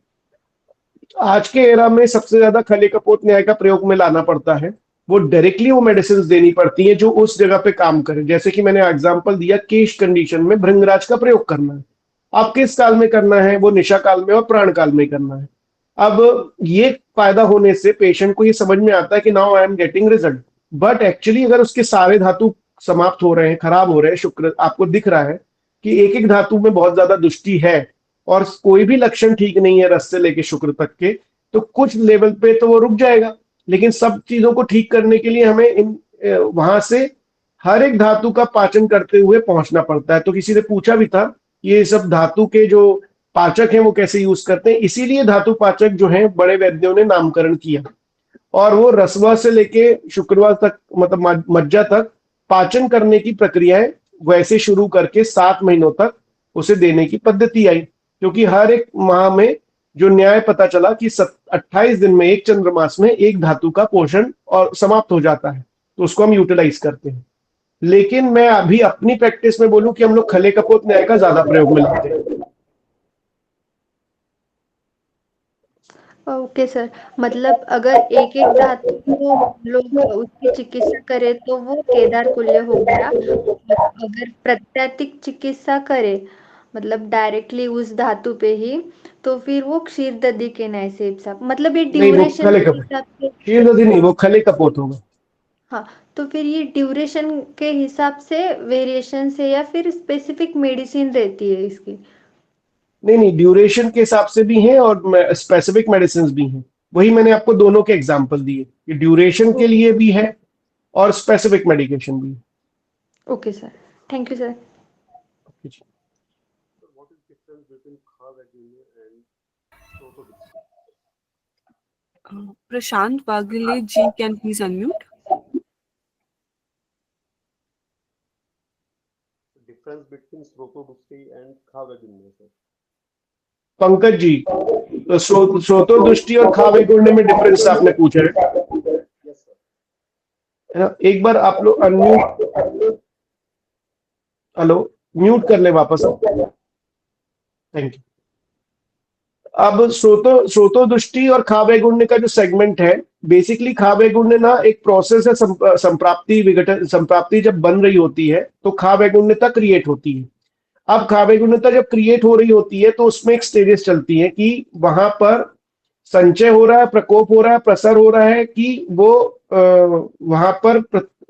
आज के एरा में सबसे ज्यादा खले कपोत न्याय का प्रयोग में लाना पड़ता है। वो डायरेक्टली वो मेडिसिन देनी पड़ती है जो उस जगह पे काम करे। जैसे कि मैंने एग्जांपल दिया, केश कंडीशन में भृंगराज का प्रयोग करना है। आप किस काल में करना है? वो निशा काल में और प्राण काल में करना है। अब ये फायदा होने से पेशेंट को ये समझ में आता है कि now I am getting result. But actually अगर उसके सारे धातु समाप्त हो रहे हैं, खराब हो रहे हैं, शुक्र आपको दिख रहा है कि एक एक धातु में बहुत ज्यादा दुष्टि है और कोई भी लक्षण ठीक नहीं है रस से लेके शुक्र तक के, तो कुछ लेवल पे तो वो रुक जाएगा। लेकिन सब चीजों को ठीक करने के लिए हमें वहां से हर एक धातु का पाचन करते हुए पहुंचना पड़ता है। तो किसी ने पूछा भी था ये सब धातु के जो पाचक हैं वो कैसे यूज करते हैं, इसीलिए धातु पाचक जो हैं बड़े वैद्यों ने नामकरण किया, और वो रसवा से लेके शुक्रवार तक मतलब मज्जा तक पाचन करने की प्रक्रियाएं वैसे शुरू करके 7 महीनों तक उसे देने की पद्धति आई, क्योंकि हर एक माह में जो न्याय पता चला कि 28 दिन में एक चंद्रमास में एक धातु का पोषण और समाप्त हो जाता है, तो उसको हम यूटिलाइज करते हैं। लेकिन मैं अभी अपनी प्रैक्टिस में बोलूं कि हम लोग खले कपोत न्याय का ज्यादा प्रयोग में लाते हैं। ओके सर, मतलब अगर एक एक धातु को लोग उसकी चिकित्सा करे तो वो केदार कुल्य हो गया। अगर प्रत्यात्विक चिकित्सा करे मतलब डायरेक्टली उस धातु पे ही, तो फिर वो क्षीर दधी के न्याय से हिसाब, मतलब ये नहीं, वो ड्यूरेशन खले के कपोत, हिसाब से। क्षीर दधी नहीं, वो खले कपोत होगा। हाँ, तो फिर ये ड्यूरेशन के हिसाब से वेरिएशन से या फिर स्पेसिफिक मेडिसिन रहती है इसकी? नहीं, ड्यूरेशन के हिसाब से भी हैं और स्पेसिफिक मेडिसिन भी हैं। वही मैंने आपको दोनों के एग्जांपल दिए कि ड्यूरेशन के लिए भी है और स्पेसिफिक मेडिकेशन भी है। Okay sir, thank you sir. Prashant Bagale ji, can please unmute? Difference between srotodushti and khavaigunya sir. Pankaj ji, तो स्रोतोदृष्टि और खावेगुण्य में डिफरेंस आपने पूछा है? Yes sir. है ना? एक बार आप लोग अनम्यूट, हेलो, म्यूट कर ले वापस। Thank you. अब स्रोतोदृष्टि और खावेगुण्य का जो सेगमेंट है, बेसिकली खावेगुण्य ना एक प्रोसेस है, संप्राप्ति विघटन, संप्राप्ति जब बन रही होती है तो खावेगुण्यता क्रिएट होती है। अब खावेगुण्यता जब क्रिएट हो रही होती है तो उसमें एक स्टेजेस चलती है कि वहां पर संचय हो रहा है, प्रकोप हो रहा है, प्रसर हो रहा है, कि वो वहां पर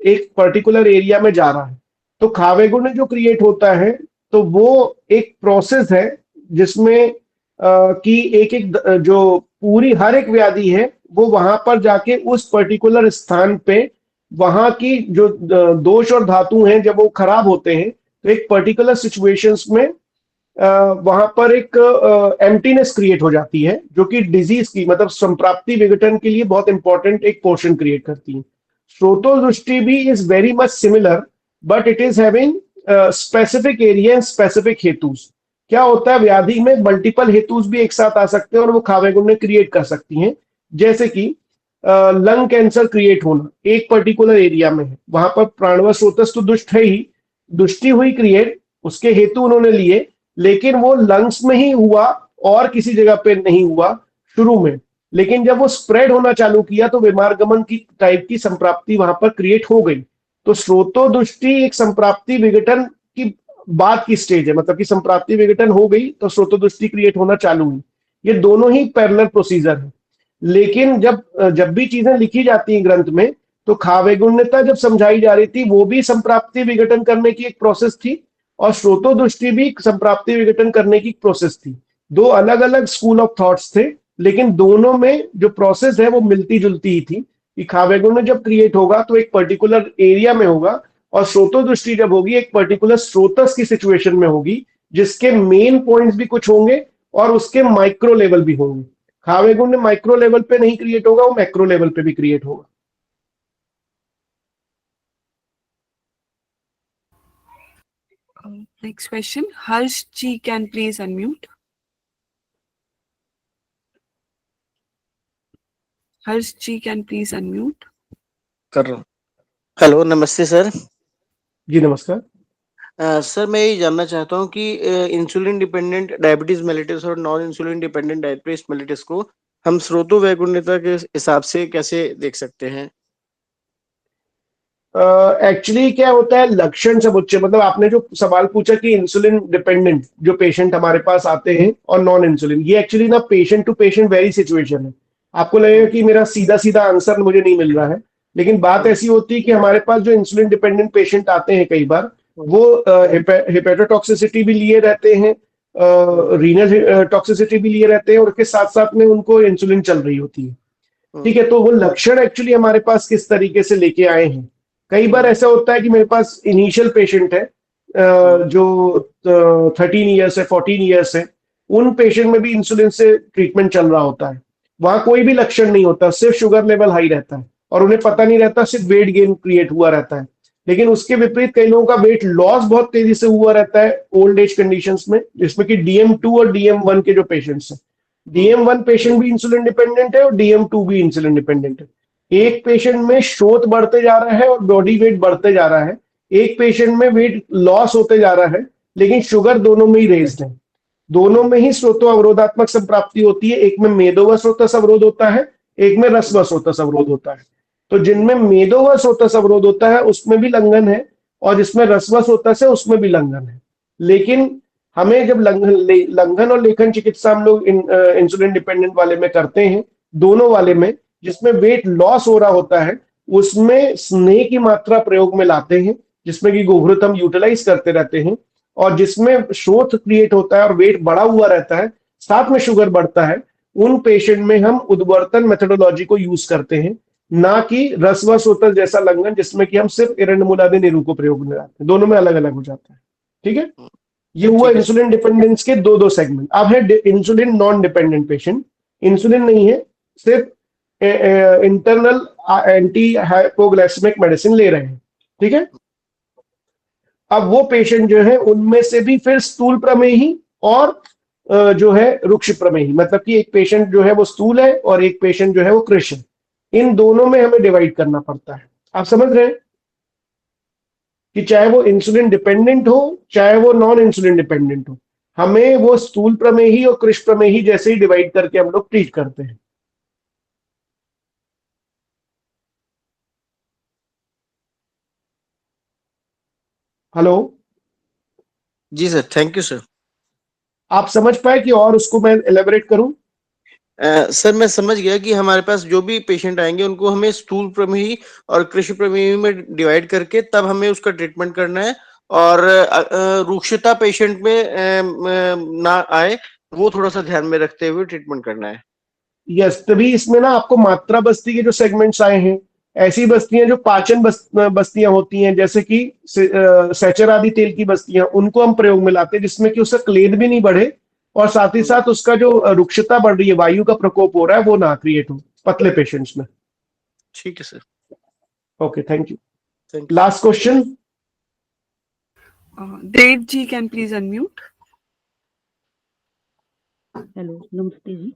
एक पर्टिकुलर एरिया में जा रहा है। तो खावेगुण्य जो क्रिएट होता है तो वो एक प्रोसेस है जिसमें कि एक एक जो पूरी हर एक व्याधि है वो वहां पर जाके उस पर्टिकुलर स्थान पे वहां की जो दोष और धातु हैं जब वो खराब होते हैं तो एक पर्टिकुलर सिचुएशंस में वहां पर एक एम्प्टीनेस क्रिएट हो जाती है, जो कि डिजीज की मतलब संप्राप्ति विघटन के लिए बहुत इंपॉर्टेंट एक पोर्शन क्रिएट करती है। स्रोतोदृष्टि भी is very much similar, but it is having specific area and specific hetus. क्या होता है, व्याधि में मल्टीपल हेतुस भी एक साथ आ सकते हैं और वो खावेगुण्य क्रिएट कर सकती हैं। जैसे कि लंग कैंसर क्रिएट होना एक पर्टिकुलर एरिया में है, वहां पर प्राणव स्रोतस तो दुष्ट है ही, दुष्टि हुई क्रिएट, उसके हेतु उन्होंने लिए, लेकिन वो लंग्स में ही हुआ और किसी जगह पे नहीं हुआ शुरू में। लेकिन जब वो स्प्रेड होना चालू किया तो विमारगमन की टाइप की संप्राप्ति वहां पर क्रिएट हो गई। तो स्रोतोदृष्टि एक संप्राप्ति विघटन की बाद की स्टेज है, मतलब कि संप्राप्ति विघटन हो गई तो स्रोतोदृष्टि क्रिएट होना चालू हुई। ये दोनों ही पैरेलल प्रोसीजर है। लेकिन जब भी चीजें लिखी जाती हैं ग्रंथ में तो खावेगुण्यता जब समझाई जा रही थी वो भी संप्राप्ति विघटन करने की एक प्रोसेस थी और स्रोतोदृष्टि भी संप्राप्ति विघटन करने की प्रोसेस थी। दो अलग अलग स्कूल ऑफ थॉट्स थे, लेकिन दोनों में जो प्रोसेस है वो मिलती जुलती ही थी कि खावेगुण्य जब क्रिएट होगा तो एक पर्टिकुलर एरिया में होगा और स्रोतोदृष्टि जब होगी एक पर्टिकुलर स्रोतस की सिचुएशन में होगी, जिसके मेन पॉइंट्स भी कुछ होंगे और उसके माइक्रो लेवल भी होंगे। खावेगुण्य माइक्रो लेवल पे नहीं क्रिएट होगा, वो मैक्रो लेवल पे भी क्रिएट होगा। Next question, Harsh ji, can please unmute? Harsh ji, can please unmute? कर रहा हूँ। हेलो, नमस्ते सर। जी नमस्कार। सर मैं ये जानना चाहता हूँ कि इंसुलिन डिपेंडेंट डायबिटीज मेलिटस और non insulin dependent diabetes mellitus को हम स्रोतोवैगुण्यता के हिसाब से कैसे देख सकते हैं? एक्चुअली क्या होता है, लक्षण समुच्चय, मतलब आपने जो सवाल पूछा कि इंसुलिन डिपेंडेंट जो पेशेंट हमारे पास आते हैं और नॉन इंसुलिन, ये एक्चुअली ना patient to patient very situation है। आपको लगेगा कि मेरा सीधा सीधा आंसर मुझे नहीं मिल रहा है, लेकिन बात ऐसी होती है कि हमारे पास जो इंसुलिन डिपेंडेंट पेशेंट आते हैं कई बार वो हेपेटोटॉक्सिसिटी भी लिए रहते हैं, रीनल टॉक्सिसिटी भी लिए रहते हैं और उसके साथ साथ में उनको इंसुलिन चल रही होती है। ठीक है, तो वो लक्षण एक्चुअली हमारे पास किस तरीके से लेके आए हैं। कई बार ऐसा होता है कि मेरे पास इनिशियल पेशेंट है जो 13 ईयर्स है, 14 ईयर्स है, उन पेशेंट में भी इंसुलिन से ट्रीटमेंट चल रहा होता है, वहां कोई भी लक्षण नहीं होता, सिर्फ शुगर लेवल हाई रहता है और उन्हें पता नहीं रहता, सिर्फ वेट गेन क्रिएट हुआ रहता है। लेकिन उसके विपरीत कई लोगों का वेट लॉस बहुत तेजी से हुआ रहता है ओल्ड एज कंडीशंस में, जिसमें कि DM2 और DM1 के जो पेशेंट्स हैं, DM1 पेशेंट भी इंसुलिन डिपेंडेंट है और DM2 भी इंसुलिन डिपेंडेंट है। एक पेशेंट में शोथ बढ़ते जा रहा है और बॉडी वेट बढ़ते जा रहा है, एक पेशेंट में वेट लॉस होते जा रहा है, लेकिन शुगर दोनों में ही रेज्ड है। दोनों में ही स्रोतो अवरोधात्मक संप्राप्ति होती है, एक में मेदो व स्रोतस अवरोध होता है, एक में रस व स्रोतस अवरोध होता है। तो जिनमें मेदो व स्रोतस अवरोध होता है उसमें भी लंघन है, और जिसमें रस व स्रोतस है उसमें भी लंघन है। लेकिन हमें जब लंघन और लेखन चिकित्सा हम लोग इंसुलिन डिपेंडेंट वाले में करते हैं, दोनों वाले में जिसमें वेट लॉस हो रहा होता है, उसमें स्नेह की मात्रा प्रयोग में लाते हैं, जिसमें कि गोघृत हम यूटिलाइज करते रहते हैं, और जिसमें शोथ क्रिएट होता है और वेट बढ़ा हुआ रहता है, साथ में शुगर बढ़ता है, उन पेशेंट में हम उद्वर्तन मेथोडोलॉजी को यूज करते हैं, ना कि रस व स्रोतस जैसा लंघन जिसमें कि हम सिर्फ एरंडमुलादि निरू को प्रयोग में लाते हैं। दोनों में अलग अलग हो जाता है। ठीक है, ये हुआ इंसुलिन डिपेंडेंस के दो सेगमेंट। अब है insulin non dependent patient, insulin नहीं है, सिर्फ इंटरनल एंटी हाइपोग्लाइसेमिक मेडिसिन ले रहे हैं। ठीक है, अब वो पेशेंट जो है उनमें से भी फिर स्थूल प्रमेही और जो है रुक्ष प्रमेही, मतलब कि एक पेशेंट जो है वो स्थूल है और एक पेशेंट जो है वो कृश है, इन दोनों में हमें डिवाइड करना पड़ता है। आप समझ रहे हैं कि चाहे वो इंसुलिन डिपेंडेंट हो चाहे वो नॉन इंसुलिन डिपेंडेंट हो, हमें वो स्थूल प्रमेही और कृश प्रमेही जैसे ही डिवाइड करके हम लोग ट्रीट करते हैं। हेलो जी सर, थैंक यू सर। आप समझ पाए कि और उसको मैं एलेबोरेट करूं? सर मैं समझ गया कि हमारे पास जो भी पेशेंट आएंगे उनको हमें स्थूल प्रमेही और कृषि प्रमेही में डिवाइड करके तब हमें उसका ट्रीटमेंट करना है, और रुक्षता पेशेंट में ना आए वो थोड़ा सा ध्यान में रखते हुए ट्रीटमेंट करना है। यस, तभी इसमें ना आपको मात्रा बस्ती के जो सेगमेंट्स आए हैं, ऐसी बस्तियां जो पाचन बस्तियां होती हैं, जैसे कि सैचर आदि तेल की बस्तियां, उनको हम प्रयोग में लाते हैं, जिसमें कि उसका क्लेद भी नहीं बढ़े और साथ ही साथ उसका जो रुक्षता बढ़ रही है, वायु का प्रकोप हो रहा है, वो ना क्रिएट हो पतले पेशेंट्स में। ठीक है sir. Okay, thank you. Thank you. Last question. Dev ji can please unmute. Hello, नमस्ते जी।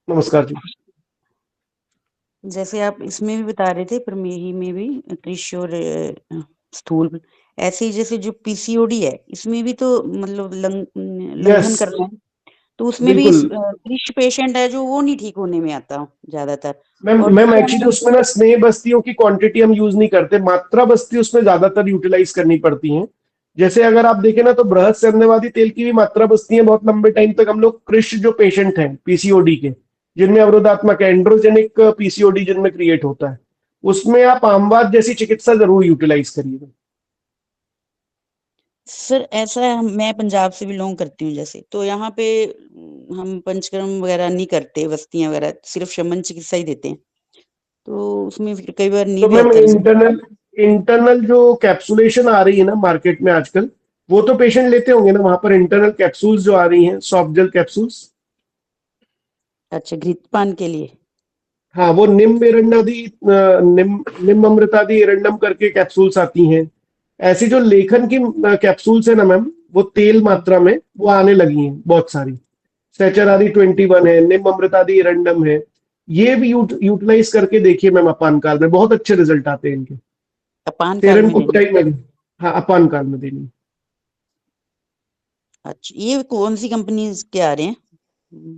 नमस्कार जी। जैसे आप इसमें भी बता रहे थे प्रमेही में भी कृषि और स्थूल, ऐसे ही जैसे जो पीसीओडी है इसमें भी तो मतलब लंघन करना है, तो उसमें भी कृषि पेशेंट है जो वो नहीं ठीक होने में आता ज्यादातर। मैम एक्चुअली उसमें ना स्नेह बस्तियों की क्वांटिटी हम यूज नहीं करते, मात्रा बस्ती उसमें ज्यादातर यूटिलाइज करनी पड़ती हैं। जैसे अगर आप देखें ना तो बृहद संधिवादी तेल की भी मात्रा बस्तियां बहुत लंबे टाइम तक हम लोग कृषि जो पेशेंट हैं पीसीओडी के, जिनमें अवरोधात्मक एंड्रोजेनिक पीसीओडी जिनमें क्रिएट होता है, उसमें आप आमवाद जैसी चिकित्सा जरूर यूटिलाइज करिएगा। सर ऐसा है, मैं पंजाब से बिलोंग करती हूँ, जैसे तो यहाँ पे हम पंचकर्म वगैरह नहीं करते, बस्तियां वगैरह सिर्फ शमन चिकित्सा ही देते हैं, तो उसमें फिर कई बार नहीं तो भी मैम आता। इंटरनल जो कैप्सुलेशन आ रही है ना मार्केट में आजकल, वो तो पेशेंट लेते होंगे ना, वहां पर इंटरनल कैप्सूल्स जो आ रही हैं, सॉफ्ट जेल कैप्सूल्स। अच्छा, घृतपान के लिए? हाँ, वो निम अमृतादि एरंडम करके कैप्सूल्स आती हैं। ऐसी जो लेखन की कैप्सूल्स है ना मैम, वो तेल मात्रा में वो आने लगी हैं बहुत सारी। सैचर आदि 21 है, निम अमृतादि एरंडम है, ये भी यूटिलाइज करके देखिए मैम, अपान काल में बहुत अच्छे रिजल्ट आते हैं इनके। अपान काल में? हाँ, अपान काल में देनी। अच्छा, ये कौन सी कंपनी के आ रहे हैं?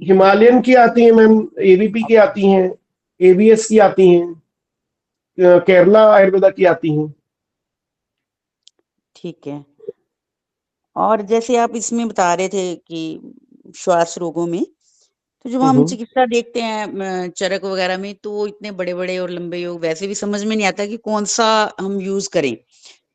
हिमालयन की आती हैं मैम, एबीपी की आती हैं, एबीएस की आती हैं, केरला आयुर्वेदा की आती हैं। ठीक है। और जैसे आप इसमें बता रहे थे कि श्वास रोगों में, तो जब हम चिकित्सा देखते हैं चरक वगैरह में, तो वो इतने बड़े बड़े और लंबे योग वैसे भी समझ में नहीं आता कि कौन सा हम यूज करें,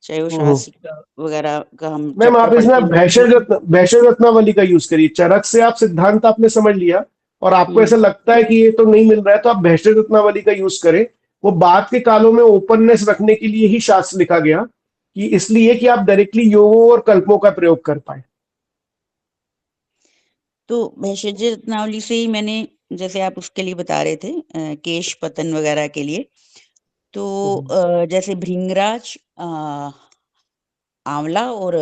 चाहे वो श्वासिका वगैरह का हम मैम आप इसमें भैषज रत्नावली का यूज करिए। चरक से आप सिद्धांत आपने समझ लिया, और आपको ऐसा लगता है कि ये तो नहीं मिल रहा है, तो आप भैंसले रत्नावली का यूज करें। वो बाद के कालों में ओपननेस रखने के लिए ही शास्त्र लिखा गया, कि इसलिए कि आप डायरेक्टली योगों और कल्पों का प्रयोग कर पाए। तो भेषज रत्नावली से ही मैंने, जैसे आप उसके लिए बता रहे थे केश पतन वगैरह के लिए, तो जैसे भृंगराज, आंवला और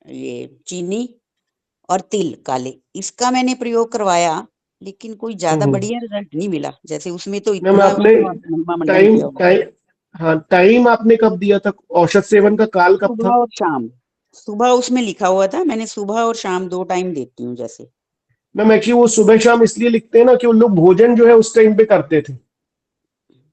ये चीनी और तिल काले, इसका मैंने प्रयोग करवाया, लेकिन कोई ज्यादा बढ़िया रिजल्ट नहीं मिला। जैसे उसमें तो मैम इतना आपने महिमा मंडन टाइम किया हुआ। टाइम हाँ, टाइम आपने कब दिया था? औषध सेवन का काल कब सुबह था? और शाम। सुबह उसमें लिखा हुआ था, मैंने सुबह और शाम 2 टाइम देती हूँ जैसे। मैम एक्चुअली वो सुबह शाम इसलिए लिखते हैं ना, कि वो लोग भोजन जो है उस टाइम पे करते थे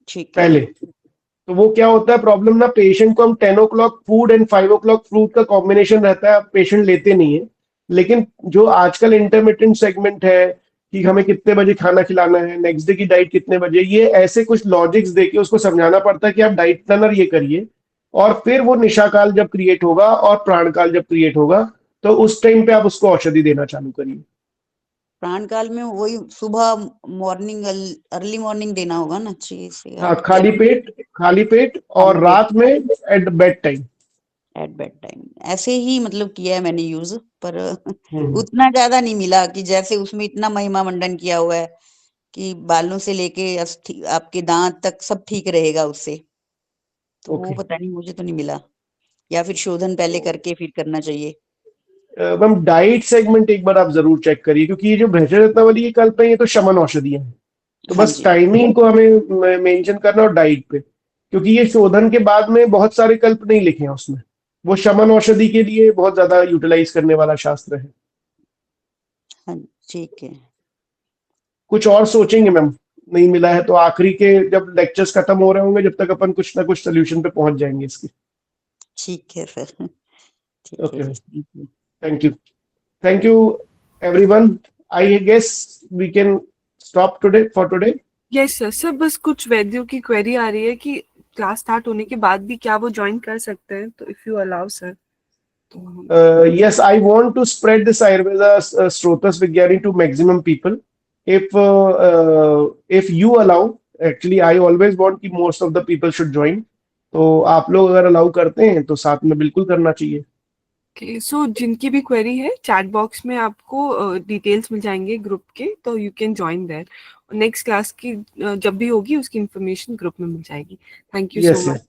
ठीक है। पहले। तो वो क्या होता है प्रॉब्लम ना, पेशेंट को हम 10 o'clock food and 5 o'clock fruit का कॉम्बिनेशन रहता है, पेशेंट लेते नहीं है। लेकिन जो आजकल इंटरमिटेंट सेगमेंट है, कि हमें कितने बजे खाना खिलाना है, नेक्स्ट डे की डाइट कितने बजे, ये ऐसे कुछ लॉजिक्स देके उसको समझाना पड़ता है कि आप डाइट प्लानर ये करिए। और फिर वो निशा काल जब क्रिएट होगा और प्राण काल जब क्रिएट होगा, तो उस टाइम पे आप उसको औषधि देना चालू करिए। प्राण काल में वही सुबह मॉर्निंग, अर्ली मॉर्निंग देना होगा ना, 6 से हाँ, 8 खाली पेट, और खाली पेट रात में at bed time. At bed time ऐसे ही मतलब किया है मैंने यूज, पर उतना ज्यादा नहीं मिला कि जैसे उसमें इतना महिमा मंडन किया हुआ है कि बालों से लेके आपके दांत तक सब ठीक रहेगा उससे। तो वो ओके पता नहीं, मुझे तो नहीं मिला, या फिर शोधन पहले करके फिर करना चाहिए। मैम डाइट सेगमेंट एक बार आप जरूर चेक करिए, क्योंकि ये जो भैंसले रत्नावली की कल्प है, ये तो शमन औषधियां हैं। तो हाँ बस जी। टाइमिंग को हमें मेंशन करना और डाइट पे, क्योंकि ये शोधन के बाद में बहुत सारे कल्प नहीं लिखे हैं उसमें। वो शमन औषधि के लिए बहुत ज्यादा यूटिलाइज करने वाला शास्त्र है। हाँ ठीक है। कुछ और सोचेंगे मैम? नहीं मिला है तो आखिरी के जब लेक्चर्स खत्म हो रहे होंगे, जब तक अपन कुछ ना कुछ सोल्यूशन पे पहुंच जाएंगे इसके। ठीक है फिर। ठीक है ओके, जी। Thank you. Thank you everyone. I guess we can stop today for today. Yes sir. Sir बस कुछ वैद्यों की क्वेरी आ रही है कि क्लास स्टार्ट होने के बाद भी क्या वो ज्वाइन कर सकते हैं, तो if you allow sir. Yes, I want to spread this Ayurveda Srotas Vigyani to maximum people. If you allow, actually I always want कि most of the people should join. तो आप लोग अगर अलाउ करते हैं तो साथ में बिल्कुल करना चाहिए। ओके, सो जिनकी भी क्वेरी है चैट बॉक्स में आपको डिटेल्स मिल जाएंगे ग्रुप के, तो you can join there. Next class की जब भी होगी उसकी इंफॉर्मेशन ग्रुप में मिल जाएगी। Thank you so Yes, much. yes.